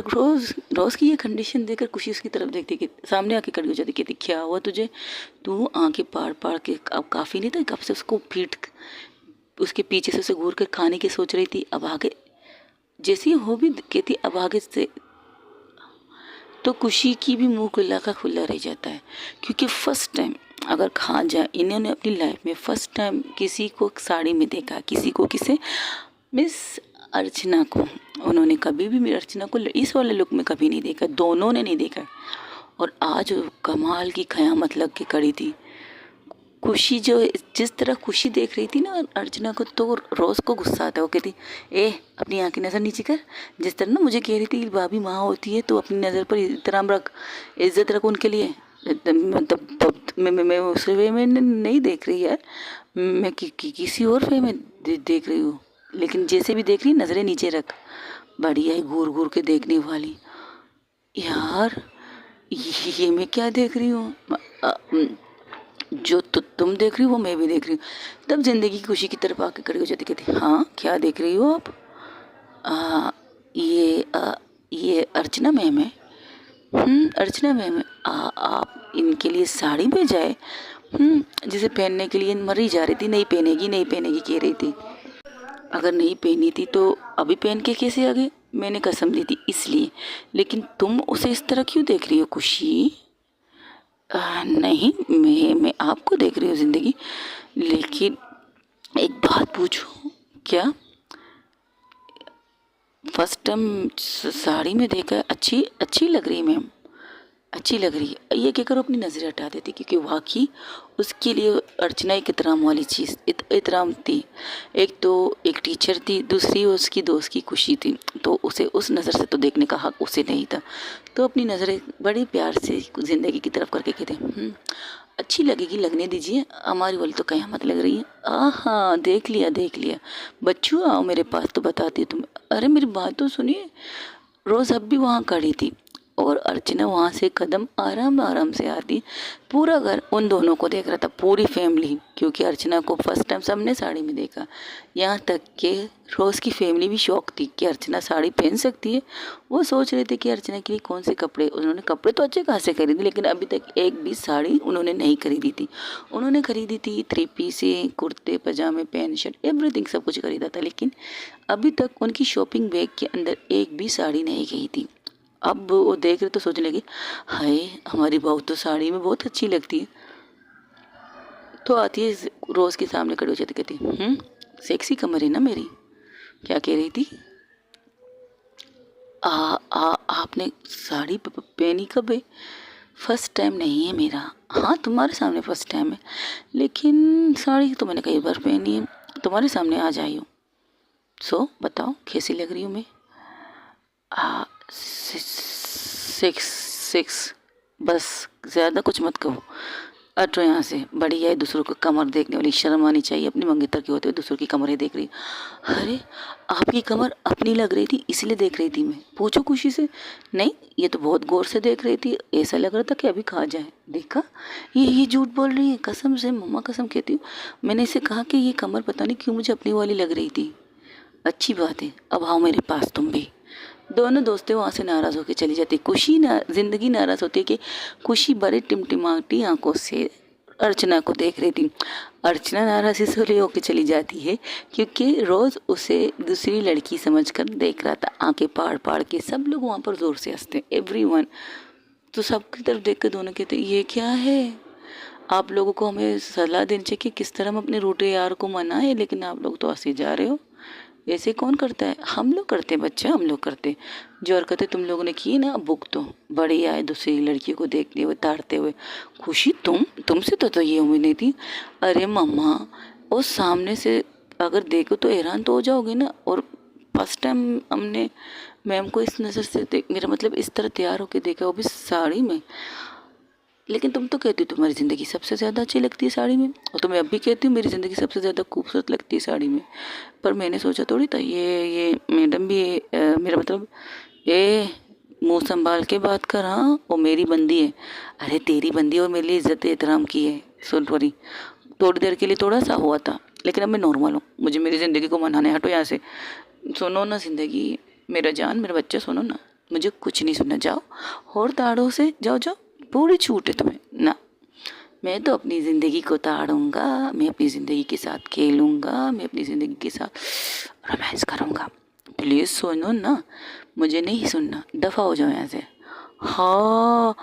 रोज रोज की ये कंडीशन देखकर खुशी उसकी तरफ देखती कि सामने आके खड़ी हो जाती, कहती क्या हुआ तुझे, तू आंखें पाड़ पाड़ के अब काफ़ी नहीं था, कब से उसको पीट उसके पीछे से उसे घूर कर खाने की सोच रही थी, अब आगे जैसी हो भी कहती अब आगे से, तो खुशी की भी मुंह खुला का खुला रह जाता है। क्योंकि फर्स्ट टाइम अगर कहा जाए, इन्होंने अपनी लाइफ में फर्स्ट टाइम किसी को साड़ी में देखा, किसी को किसे मिस अर्चना को, उन्होंने कभी भी मिस अर्चना को इस वाले लुक में कभी नहीं देखा, दोनों ने नहीं देखा। और आज वो कमाल की क़यामत लग के खड़ी थी। खुशी जो जिस तरह खुशी देख रही थी ना अर्चना को, तो रोज को गुस्सा आता है। वो कहती ए अपनी आँख की नज़र नीचे कर, जिस तरह ना मुझे कह रही थी भाभी माँ होती है तो अपनी नज़र पर एहतराम रख, इज्जत रख उनके लिए। मतलब मैं उस वे में नहीं देख रही यार, मैं किसी और वे में देख रही हूँ, लेकिन जैसे भी देख रही नज़रें नीचे रख। बढ़िया है घूर घूर के देखने वाली यार, ये मैं क्या देख रही हूँ, जो तुम देख रही हो वो मैं भी देख रही हूँ। तब जिंदगी की खुशी की तरफ आके खड़ी हो जाती, कहती हाँ क्या देख रही हो आप, आ, ये अर्चना मैम है। अर्चना मैम है, आप इनके लिए साड़ी भेजाए, जिसे पहनने के लिए मरी जा रही थी, नहीं पहनेगी नहीं पहनेगी कह रही थी। अगर नहीं पहनी थी तो अभी पहन के कैसे आ गए, मैंने कसम दी थी इसलिए। लेकिन तुम उसे इस तरह क्यों देख रही हो खुशी। नहीं मैं आपको देख रही हूँ ज़िंदगी, लेकिन एक बात पूछूं क्या, फर्स्ट टाइम साड़ी में देखा है, अच्छी अच्छी लग रही है मैम, अच्छी लग रही है, ये कहकर अपनी नज़रें हटा देती, क्योंकि वाकई उसके लिए अर्चना एक एहतराम वाली चीज़ एहतराम थी। एक तो एक टीचर थी, दूसरी उसकी दोस्त की खुशी थी, तो उसे उस नज़र से तो देखने का हक उसे नहीं था। तो अपनी नज़रें बड़े प्यार से ज़िंदगी की तरफ करके कहते अच्छी लगेगी, लगने दीजिए, हमारी वाली तो कयामत लग रही है। हाँ देख लिया देख लिया, बच्चू आओ मेरे पास तो बताती तुम्हें। अरे मेरी बात तो सुनिए। रोज़ अब भी वहाँ खड़ी थी और अर्चना वहाँ से कदम आराम आराम से आती। पूरा घर उन दोनों को देख रहा था, पूरी फैमिली, क्योंकि अर्चना को फर्स्ट टाइम सबने साड़ी में देखा। यहाँ तक कि रोज़ की फैमिली भी शौक थी कि अर्चना साड़ी पहन सकती है। वो सोच रहे थे कि अर्चना के लिए कौन से कपड़े, उन्होंने कपड़े तो अच्छे खासे खरीदे, लेकिन अभी तक एक भी साड़ी उन्होंने नहीं खरीदी थी। उन्होंने खरीदी थी 3 पीसें, कुर्ते पजामे, पैंट शर्ट, एवरीथिंग सब कुछ खरीदा था, लेकिन अभी तक उनकी शॉपिंग बैग के अंदर एक भी साड़ी नहीं गई थी। अब वो देख रहे तो सोचने लगी हाय हमारी बहू तो साड़ी में बहुत अच्छी लगती है। तो आती है रोज़ के सामने खड़ी हो जाती, कहती सेक्सी कमर है ना मेरी। क्या कह रही थी, आपने साड़ी पहनी कब है। फर्स्ट टाइम नहीं है मेरा, हाँ तुम्हारे सामने फर्स्ट टाइम है, लेकिन साड़ी तो मैंने कई बार पहनी है, तुम्हारे सामने आज आई हूँ। सो बताओ कैसी लग रही हूँ मैं। सिक्स सिक्स बस, ज़्यादा कुछ मत कहो, हटो यहाँ से। बढ़िया है दूसरों को कमर देखने वाली, शर्म आनी चाहिए, अपनी मंगेतर के होते हुए दूसरों की कमरें देख रही। अरे आपकी कमर अपनी लग रही थी इसलिए देख रही थी मैं, पूछो खुशी से। नहीं ये तो बहुत गौर से देख रही थी, ऐसा लग रहा था कि अभी खा जाए। देखा ये झूठ बोल रही है, कसम से मम्मा कसम कहती हूँ, मैंने इसे कहा कि ये कमर पता नहीं क्यों मुझे अपनी वाली लग रही थी। अच्छी बात है, अब आओ मेरे पास तुम भी। दोनों दोस्तें वहाँ से नाराज़ होकर चली जाती। खुशी जिंदगी नाराज़ होती है कि खुशी बड़े टिमटिमाती आंखों से अर्चना को देख रही थी। अर्चना नाराज़ इसलिए होकर चली जाती है क्योंकि रोज़ उसे दूसरी लड़की समझकर देख रहा था, आंखें पाड़ पाड़ के। सब लोग वहाँ पर ज़ोर से हंसते, एवरीवन। तो सबकी तरफ देख कर दोनों कहते ये क्या है, आप लोगों को हमें सलाह देनी चाहिए कि किस तरह हम अपने रूठे यार को मनाएं, लेकिन आप लोग तो हंसे जा रहे हो। ऐसे कौन करता है, हम लोग करते हैं बच्चा, हम लोग करते हैं। जो हरकतें तुम लोगों ने की ना, बुक तो बड़ी आए दूसरी लड़की को देखते हुए ताड़ते हुए। खुशी तुमसे तो ये उम्मीद नहीं थी। अरे मम्मा वो सामने से अगर देखो तो हैरान तो हो जाओगे ना। और फर्स्ट टाइम हमने मैम को इस नज़र से मेरा मतलब इस तरह तैयार होकर देखा, वो भी साड़ी में। लेकिन तुम तो कहती हो तुम्हारी ज़िंदगी सबसे ज़्यादा अच्छी लगती है साड़ी में, और तुम्हें अब भी कहती हो मेरी ज़िंदगी सबसे ज़्यादा खूबसूरत लगती है साड़ी में। पर मैंने सोचा थोड़ी था ये मैडम भी मेरा मतलब ये मुंह संभाल के बात कर, हाँ वो मेरी बंदी है। अरे तेरी बंदी है और मेरे लिए इज्जत एहतराम की है। सुन थोड़ी थोड़ी देर के लिए थोड़ा सा हुआ था, लेकिन अब मैं नॉर्मल हूँ। मुझे मेरी ज़िंदगी को मनाने हटो यहाँ से। सुनो ना ज़िंदगी, मेरा जान मेरा बच्चा, सुनो ना, मुझे कुछ नहीं सुनना। जाओ और ताड़ो से जाओ जाओ, पूरी छूट है तुम्हें ना। मैं तो अपनी ज़िंदगी को ताड़ूंगा, मैं अपनी ज़िंदगी के साथ खेलूंगा, मैं अपनी ज़िंदगी के साथ रोमांस करूंगा। प्लीज़ सुनो ना, मुझे नहीं सुनना, दफ़ा हो जाओ यहाँ से। हाँ,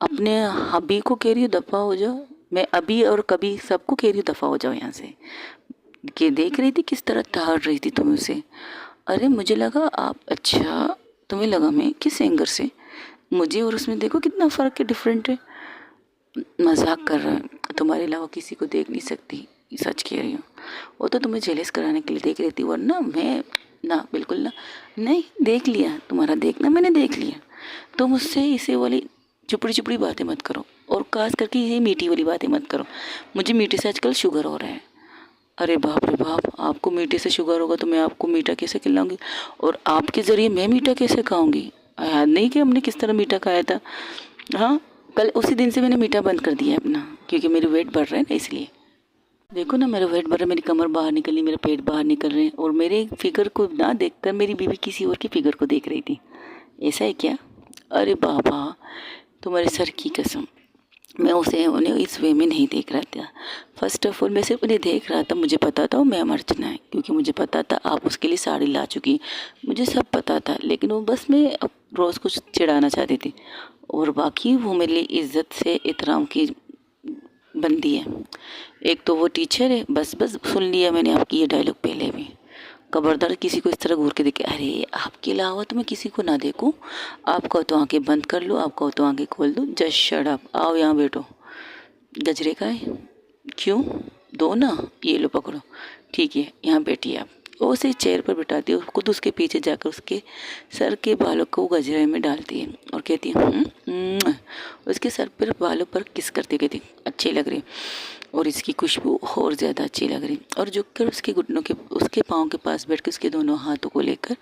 अपने हबी को कह रही हो दफ़ा हो जाओ। मैं अभी और कभी सबको कह रही हूँ दफ़ा हो जाओ यहाँ से। कि देख रही थी किस तरह ताड़ रही थी तुम उसे। अरे मुझे लगा आप, अच्छा तुम्हें लगा मैं किस एंगर से, मुझे और उसमें देखो कितना फ़र्क है, डिफरेंट है। मजाक कर रहा है, तुम्हारे अलावा किसी को देख नहीं सकती, सच कह रही हूँ। वो तो तुम्हें जेलस कराने के लिए देख रही थी, वरना मैं ना, बिल्कुल ना। नहीं, देख लिया तुम्हारा देखना, मैंने देख लिया। तो मुझसे इसे वाली चुपड़ी चुपड़ी बातें मत करो, और खास करके ये मीठी वाली बातें मत करो। मुझे मीठे से आजकल शुगर हो रहा है। अरे बाप रे बाप, आपको मीठे से शुगर होगा तो मैं आपको मीठा कैसे खिलाऊंगी, और आपके ज़रिए मैं मीठा कैसे खाऊंगी। याद नहीं कि हमने किस तरह मीठा खाया था। हाँ, कल उसी दिन से मैंने मीठा बंद कर दिया है अपना, क्योंकि मेरी वेट बढ़ रहा है ना, इसलिए। देखो ना, मेरा वेट बढ़ रहा है, मेरी कमर बाहर निकल रही, मेरा पेट बाहर निकल रहे हैं, और मेरे फिगर को ना देखकर मेरी बीवी किसी और की फिगर को देख रही थी। ऐसा है क्या? अरे बाबा, तुम्हारे सर की कसम, मैं उसे उन्हें इस वे में नहीं देख रहा था। फर्स्ट ऑफ ऑल मैं सिर्फ उन्हें देख रहा था, मुझे पता था वो मैम अर्चना है, क्योंकि मुझे पता था आप उसके लिए साड़ी ला चुकी, मुझे सब पता था। लेकिन वो बस मैं अब रोज़ कुछ चिढ़ाना चाहती थी, और बाकी वो मेरे लिए इज्जत से एहतराम की बंदी है। एक तो वो टीचर है, बस बस सुन लिया मैंने आपकी ये डायलॉग पहले भी। खबरदार किसी को इस तरह घूर के देखे, अरे आपके अलावा तो मैं किसी को ना देखूं। आप कहो तो आंखें बंद कर लो, आप कहो तो आंखें खोल दो, जस्ट शट अप, आओ यहाँ बैठो। गजरे का है? क्यों? दो ना, ये लो पकड़ो। ठीक है, यहाँ बैठिए आप। वो उसे चेयर पर बिठाती है और खुद उसके पीछे जाकर उसके सर के बालों को गजरे में डालती है और कहती है उसके सर पर बालों पर किस करती कहती अच्छी लग रही, और इसकी खुशबू और ज़्यादा अच्छी लग रही। और झुक कर उसके घुटनों के उसके पाँव के पास बैठ कर उसके दोनों हाथों को लेकर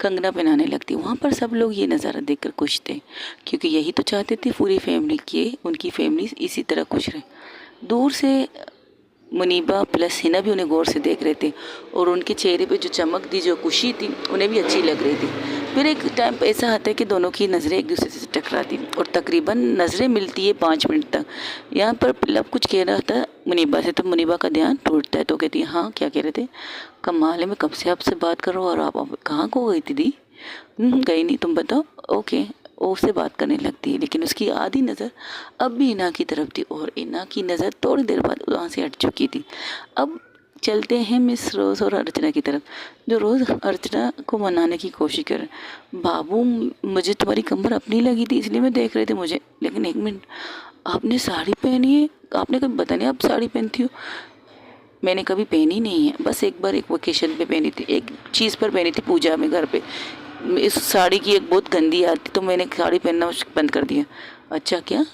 कंगना पहनाने लगती। वहाँ पर सब लोग ये नज़ारा देखकर खुश थे, क्योंकि यही तो चाहते थे पूरी फैमिली की, उनकी फैमिली इसी तरह खुश रहे। दूर से मुनीबा प्लस हिना भी उन्हें गौर से देख रहे थे, और उनके चेहरे पे जो चमक थी, जो खुशी थी, उन्हें भी अच्छी लग रही थी। फिर एक टाइम ऐसा आता है कि दोनों की नज़रें एक दूसरे से टकराती, और तकरीबन नज़रें मिलती है 5 मिनट तक। यहाँ पर लब कुछ कह रहा था मुनीबा से, तो मुनीबा का ध्यान टूटता है, तो कहती है हाँ क्या कह रहे थे? कमाल है, मैं कब से आपसे बात कर रहा हूँ और आप कहाँ को गई थी दी? गई नहीं, तुम बताओ। ओके, वो उससे बात करने लगती है, लेकिन उसकी आधी नज़र अब भी इना की तरफ थी, और इना की नज़र थोड़ी देर बाद वहाँ से हट चुकी थी। अब चलते हैं मिस रोज़ और अर्चना की तरफ, जो रोज़ अर्चना को मनाने की कोशिश कर। बाबू, मुझे तुम्हारी कमर अपनी लगी थी इसलिए मैं देख रहे थे मुझे, लेकिन एक मिनट, आपने साड़ी पहनी है, आपने कभी पता नहीं आप साड़ी पहनती हो। मैंने कभी पहनी नहीं है, बस एक बार एक वेकेशन पे पहनी थी, एक चीज़ पर पहनी थी, पूजा में घर पे। इस साड़ी की एक बहुत गंदी आदत, तो मैंने साड़ी पहनना बंद कर दिया। अच्छा क्या?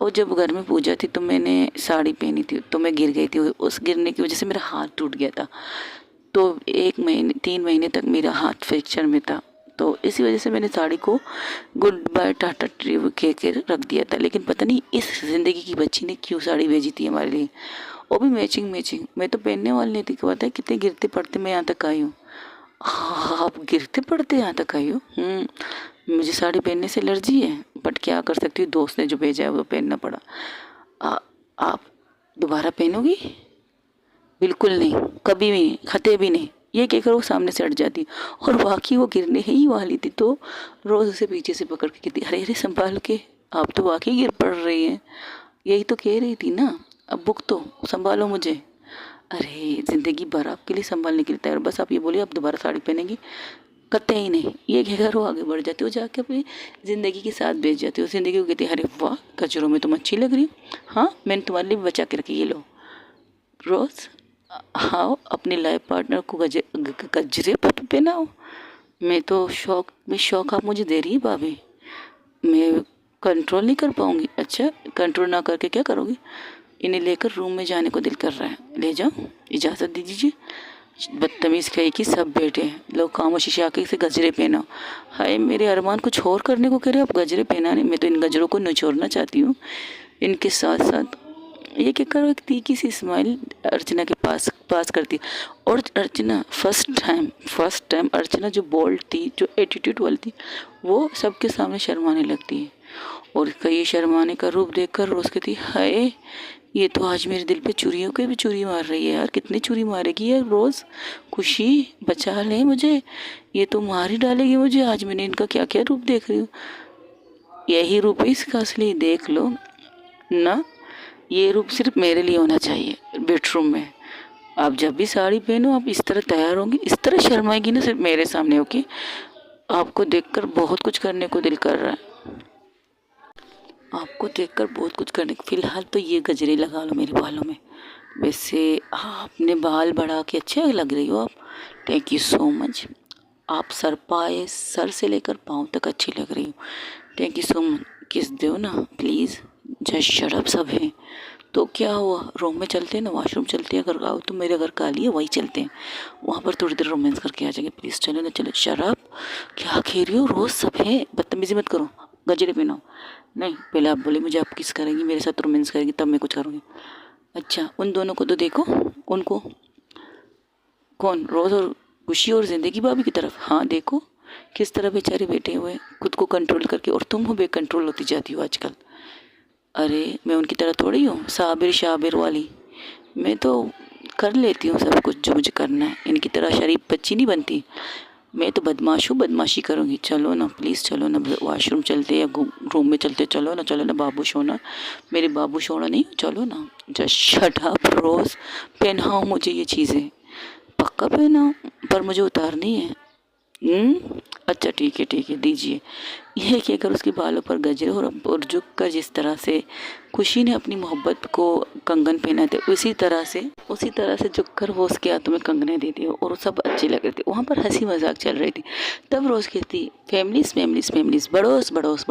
और जब घर में पूजा थी तो मैंने साड़ी पहनी थी, तो मैं गिर गई थी, उस गिरने की वजह से मेरा हाथ टूट गया था। तो 1 महीने 3 महीने तक मेरा हाथ फ्रैक्चर में था, तो इसी वजह से मैंने साड़ी को गुड बाय टाटा ट्रिप कह के रख दिया था। लेकिन पता नहीं इस ज़िंदगी की बच्ची ने क्यों साड़ी भेजी थी हमारे लिए, वो भी मैचिंग मैचिंग। मैं तो पहनने वाली नहीं थी, पता है कितने गिरते पड़ते मैं यहाँ तक आई हूँ। हाँ, आप गिरते पड़ते यहाँ तक आई हो? मुझे साड़ी पहनने से एलर्जी है, बट क्या कर सकती हूँ, दोस्त ने जो भेजा है वो पहनना पड़ा। आप दोबारा पहनोगी? बिल्कुल नहीं, कभी भी नहीं, खते भी नहीं, ये कहकर वो सामने से हट जाती। और बाकी वो गिरने ही वाली थी, तो रोज़ उसे पीछे से पकड़ के कहती अरे अरे संभाल के, आप तो वाकई गिर पड़ रही हैं। यही तो कह रही थी ना, अब बुक तो संभालो मुझे। अरे ज़िंदगी भर आपके लिए संभालने के लिए तैयार, बस आप ये बोलिए आप दोबारा साड़ी पहनेंगी। कतई ही नहीं, ये कहकर वो आगे बढ़ जाती हो, जाके अपनी ज़िंदगी के साथ बेच जाती हो। ज़िंदगी को कहती है अरे वाह, गजरों में तुम अच्छी लग रही हो, हाँ मैंने तुम्हारे लिए भी बचा के रखी, ये लो। रोज़ हाँ, अपने लाइफ पार्टनर को गजरे पर पहनाओ। मैं तो शौक आप मुझे दे रही है भाभी, मैं कंट्रोल नहीं कर पाऊंगी? अच्छा, कंट्रोल ना करके क्या करोगी? इन्हें लेकर रूम में जाने को दिल कर रहा है, ले जाओ, इजाज़त दे दीजिए। बदतमीज़ कही कि सब बैठे हैं, लोग खामोशी से आके से गजरे पहनाओ। हाय, मेरे अरमान कुछ और करने को कह रहे हो आप, गजरे पहनाने। मैं तो इन गजरों को निचोड़ना चाहती हूँ। इनके साथ साथ ये क्या करो, एक तीखी सी स्माइल अर्चना के पास पास करती है। और अर्चना फर्स्ट टाइम अर्चना जो बोल्ड थी, जो एटीट्यूड वाली थी, वो सबके सामने शर्माने लगती है। और इसका ये शर्माने का रूप देखकर रोज कहती है, हाय, ये तो आज मेरे दिल पे चुरियों के भी चुरी मार रही है यार। कितनी चुरी मारेगी यार रोज़? खुशी, बचा ले मुझे, ये तो मार ही डालेगी मुझे। आज मैंने इनका क्या क्या रूप देख रही हूँ। यही रूप है इसका असली, देख लो ना। ये रूप सिर्फ मेरे लिए होना चाहिए बेडरूम में। आप जब भी साड़ी पहनो, आप इस तरह तैयार होंगी, इस तरह शर्माएगी ना सिर्फ मेरे सामने होके। आपको देखकर बहुत कुछ करने को दिल कर रहा है, आपको देखकर बहुत कुछ करने को। फिलहाल तो ये गजरे लगा लो मेरे बालों में। वैसे आपने बाल बढ़ा के अच्छे लग रही हो आप, थैंक यू सो मच। आप सर से लेकर पाँव तक अच्छी लग रही हो, थैंक यू सो मच। किस दो ना प्लीज़, जस्ट शट अप। सब है तो क्या हुआ, रूम में चलते हैं ना, वॉशरूम चलते हैं। अगर आओ तो मेरे घर काली है, वही चलते हैं, वहाँ पर थोड़ी देर रोमांस करके आ जाएंगे। प्लीज़ चलो ना, चलो। शराब क्या खेल रही हो, रोज़ सब है, बदतमीजी मत करो, गजरे पहनाओ। नहीं, पहले आप बोले मुझे आप किस करेंगी, मेरे साथ रोमांस करेंगी, तब मैं कुछ करूँगी। अच्छा, उन दोनों को तो देखो, उनको कौन, रोज़ और खुशी और ज़िंदगी भाभी की तरफ। हाँ देखो किस तरह बेचारे बैठे हुए हैं खुद को कंट्रोल करके, और तुम हो बेकंट्रोल होती जाती हो आजकल। अरे मैं उनकी तरह थोड़ी हूँ साबिर शाबिर वाली, मैं तो कर लेती हूँ सब कुछ जो मुझे करना है। इनकी तरह शरीफ बच्ची नहीं बनती। मैं तो बदमाश हूँ, बदमाशी करूँगी। चलो ना प्लीज़, चलो ना, वॉशरूम चलते या रूम में चलते, चलो ना, चलो ना बाबू सोना, मेरे बाबू सोना नहीं, चलो ना। जस्ट शट अप रोज़, पहनाओ मुझे ये चीज़ें, पक्का पहनाओ, पर मुझे उतारनी है। अच्छा ठीक है दीजिए। यह कहकर उसके बालों पर गजरे और झुक कर जिस तरह से खुशी ने अपनी मोहब्बत को कंगन पहनाए थे, उसी तरह से झुक कर वो उसके हाथों में कंगने दे दी, और सब अच्छे लग रहे थे। वहाँ पर हंसी मजाक चल रही थी। तब रोज़ कहती, फैमिलीज, बड़ोस,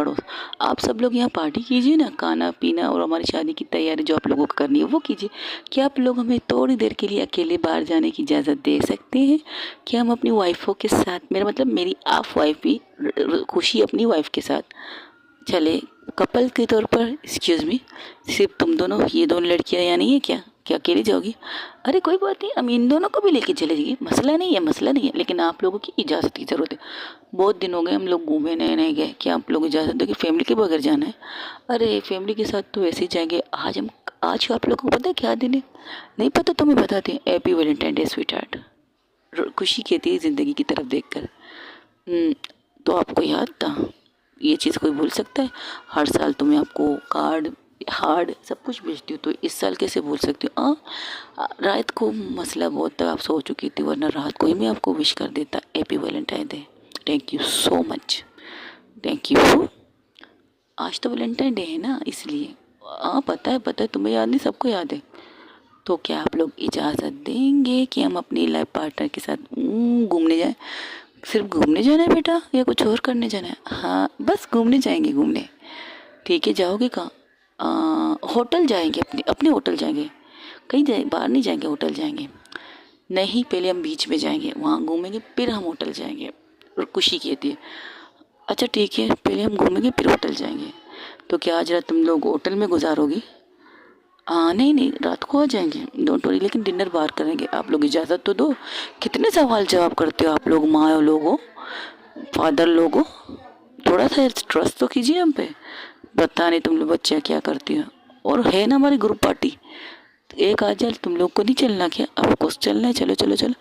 आप सब लोग यहाँ पार्टी कीजिए ना, खाना पीना और हमारी शादी की तैयारी जो आप लोगों को करनी है वो कीजिए। क्या आप लोग हमें थोड़ी देर के लिए अकेले बाहर जाने की इजाज़त दे सकते हैं? क्या हम अपनी वाइफों के साथ, मेरा मतलब मेरी आप वाइफ भी, खुशी अपनी वाइफ के साथ चले कपल के तौर पर? एक्सक्यूज़ मी, सिर्फ तुम दोनों, ये दोनों लड़कियां यहाँ नहीं है क्या? क्या अकेली जाओगी? अरे कोई बात नहीं, हम इन दोनों को भी लेके चले जाएंगे, मसला नहीं है, लेकिन आप लोगों की इजाज़त की ज़रूरत है। बहुत दिन हो गए हम लोग घूमे नहीं गए, क्या आप लोग इजाज़त दोगे? फैमिली के बगैर जाना है? अरे फैमिली के साथ तो वैसे ही जाएंगे। आज आप लोगों को पता है क्या दिन है? नहीं पता तो मैं बताते हैं, happy Valentine day sweet heart. खुशी कहती है ज़िंदगी की तरफ देखकर। तो आपको याद था? ये चीज़ कोई भूल सकता है? हर साल तो मैं आपको कार्ड, हार्ड सब कुछ भेजती हूँ, तो इस साल कैसे भूल सकती हूँ? रात को मसला बहुत था, आप सो चुकी थी, वरना रात को ही मैं आपको विश कर देता, happy Valentine day. Thank you so much, thank you. आज तो वैलेंटाइन डे है ना, इसलिए। हाँ पता है, तुम्हें याद नहीं, सबको याद है। तो क्या आप लोग इजाज़त देंगे कि हम अपनी लाइफ पार्टनर के साथ घूमने जाएं? सिर्फ घूमने जाना है बेटा, या कुछ और करने जाना है? हाँ बस घूमने जाएंगे, घूमने। ठीक है, जाओगे कहाँ? होटल जाएंगे, अपने होटल जाएंगे, कहीं जाए बाहर नहीं जाएंगे, होटल जाएंगे। नहीं, पहले हम बीच में जाएंगे, वहाँ घूमेंगे, फिर हम होटल जाएंगे। और खुशी कहती है, अच्छा ठीक है, पहले हम घूमेंगे फिर होटल जाएंगे। तो क्या आज रात तुम लोग होटल में गुजारोगी? नहीं, रात को आ जाएंगे, डोंट वरी, लेकिन डिनर बाहर करेंगे। आप लोग इजाज़त तो दो। कितने सवाल जवाब करते हो आप लोग, माँ लोग हो, फादर लोग हो, थोड़ा सा ट्रस्ट तो कीजिए हम पे। पता नहीं तुम लोग बच्चे क्या करती हो। और है ना हमारी ग्रुप पार्टी, एक आज तुम लोग को नहीं चलना क्या? आपको चलना है, चलो चलो चलो।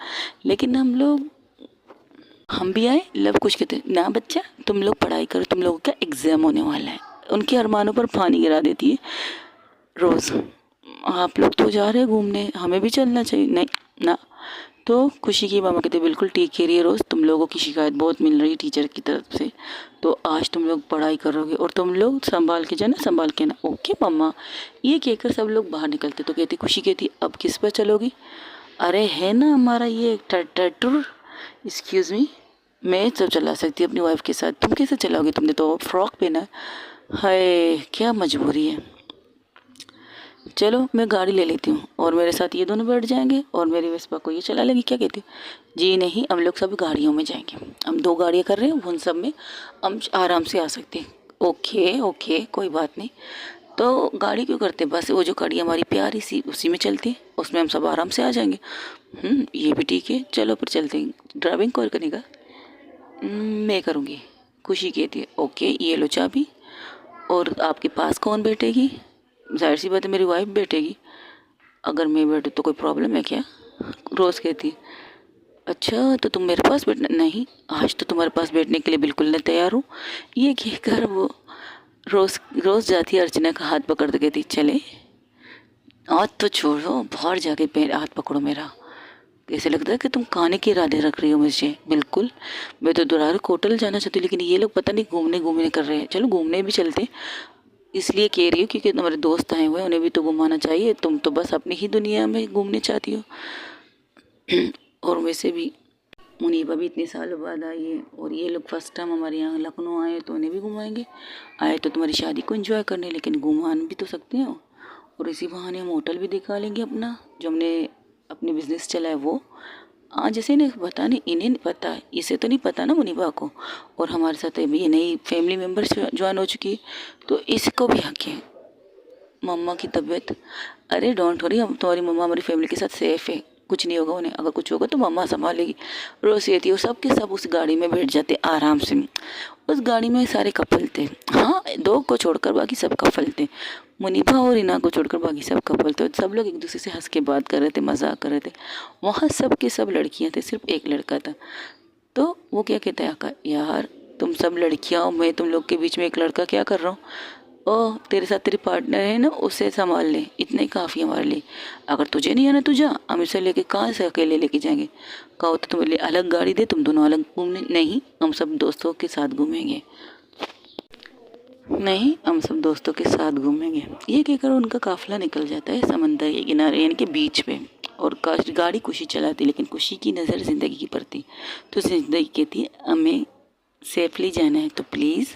लेकिन हम भी आए, लव कुछ कहते ना, बच्चा तुम लोग पढ़ाई करो, तुम लोगों का एग्ज़ाम होने वाला है। उनके अरमानों पर पानी गिरा देती है रोज़। आप लोग तो जा रहे हैं घूमने, हमें भी चलना चाहिए। नहीं ना। तो खुशी की मामा कहते बिल्कुल ठीक कह रही है रोज़, तुम लोगों की शिकायत बहुत मिल रही है टीचर की तरफ से, तो आज तुम लोग पढ़ाई करोगे, और तुम लोग संभाल के जाना, संभाल के ना। ओके मम्मा। ये कहकर सब लोग बाहर निकलते, तो कहती खुशी कहती, अब किस पर चलोगी? अरे है ना हमारा ये टूर। एक्सक्यूज़ मी, मैं तो चला सकती हूँ अपनी वाइफ के साथ, तुम कैसे चलाओगे? तुमने तो फ्रॉक पहना है। हाय क्या मजबूरी है। चलो मैं गाड़ी ले लेती हूँ और मेरे साथ ये दोनों बैठ जाएंगे और मेरी वेस्पा को ये चला लेंगे, क्या कहती हो? जी नहीं, हम लोग सब गाड़ियों में जाएंगे। हम 2 गाड़ियाँ कर रहे हैं, उन सब में हम आराम से आ सकते हैं। ओके ओके, कोई बात नहीं। तो गाड़ी क्यों करते, बस वो जो गाड़ी हमारी प्यारी सी उसी में चलती है, उसमें हम सब आराम से आ जाएंगे। ये भी ठीक है, चलो फिर चलते हैं। ड्राइविंग कौन करेगा? मैं करूँगी। खुशी कहती है ओके, ये लो चाबी। और आपके पास कौन बैठेगी? जाहिर सी बात है मेरी वाइफ बैठेगी। अगर मैं बैठूँ तो कोई प्रॉब्लम है क्या? रोज़ कहती है अच्छा तो तुम मेरे पास बैठना नहीं, आज तो तुम्हारे पास बैठने के लिए बिल्कुल नहीं तैयार हूँ। ये कहकर वो रोज़ रोज़ जाती है, अर्चना का हाथ पकड़ के कहती चले। आज तो छोड़ो, बाहर जाके हाथ पकड़ो मेरा। ऐसे लगता है कि तुम खाने के इरादे रख रही हो मुझे। बिल्कुल, मैं तो दुरारू होटल जाना चाहती हूँ, लेकिन ये लोग पता नहीं घूमने घूमने कर रहे हैं। चलो घूमने भी चलते हैं। इसलिए कह रही हूँ क्योंकि तुम्हारे दोस्त आए हुए हैं, उन्हें भी तो घुमाना चाहिए। तुम तो बस अपनी ही दुनिया में घूमने चाहती हो। और वैसे भी मुनीबा भी इतने सालों बाद आई है और ये लोग फर्स्ट टाइम हमारे यहाँ लखनऊ आए तो उन्हें भी घुमाएंगे। आए तो तुम्हारी शादी को एंजॉय करने, लेकिन घुमान भी तो सकते हो। और इसी बहाने हम होटल भी दिखा लेंगे अपना, जो हमने अपने बिजनेस चला है वो। हाँ, जैसे इन्हें पता नहीं, इन्हें नहीं पता है, इसे तो नहीं पता ना मुनीबा को। और हमारे साथ अभी ये नई फैमिली मेम्बर्स ज्वाइन हो चुकी है, तो इसको भी हक है। मम्मा की तबीयत, अरे डोंट वरी, हम तुम्हारी मम्मा हमारी फैमिली के साथ सेफ है। कुछ नहीं होगा उन्हें, अगर कुछ होगा तो मम्मा संभालेगी। रोज ये थी, और सब के सब उस गाड़ी में बैठ जाते आराम से। उस गाड़ी में सारे कपल थे, हाँ 2 को छोड़कर बाकी सब कपल थे। मुनीबा और इना को छोड़कर बाकी सब कपल थे। सब लोग एक दूसरे से हंस के बात कर रहे थे, मजाक कर रहे थे। वहाँ सब के सब लड़कियाँ थे, सिर्फ एक लड़का था। तो वो क्या कहता है आका, यार तुम सब लड़कियाँ हो, मैं तुम लोग के बीच में एक लड़का क्या कर रहा हूँ? ओह, तेरे साथ तेरी पार्टनर है ना, उसे संभाल ले, इतना ही काफ़ी हमारे लिए। अगर तुझे नहीं आना तू जा, हम इसे लेके कहाँ से अकेले लेके जाएंगे? कहो तो तुम्हारे लिए अलग गाड़ी दे, तुम दोनों अलग घूमने। नहीं, हम सब दोस्तों के साथ घूमेंगे। नहीं, हम सब दोस्तों के साथ घूमेंगे। ये कहकर उनका काफिला निकल जाता है समंदर के किनारे, यानी कि बीच पे। और गाड़ी खुशी चलाती, लेकिन खुशी की नज़र ज़िंदगी की पड़ती। तो ज़िंदगी कहती है हमें सेफली जाना है, तो प्लीज़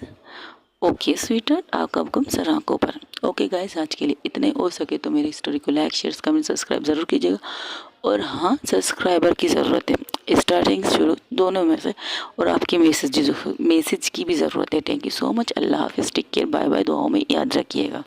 ओके स्वीटर, आपका हुक्म सर आंखों पर। ओके गाइस, आज के लिए इतने, हो सके तो मेरी स्टोरी को लाइक शेयर कमेंट सब्सक्राइब ज़रूर कीजिएगा। और हाँ, सब्सक्राइबर की ज़रूरत है, स्टार्टिंग शुरू दोनों में से। और आपके मैसेज की भी ज़रूरत है। Thank you so much. अल्लाह हाफिज़, टेक केयर, बाय बाय, दुआओं में याद रखिएगा।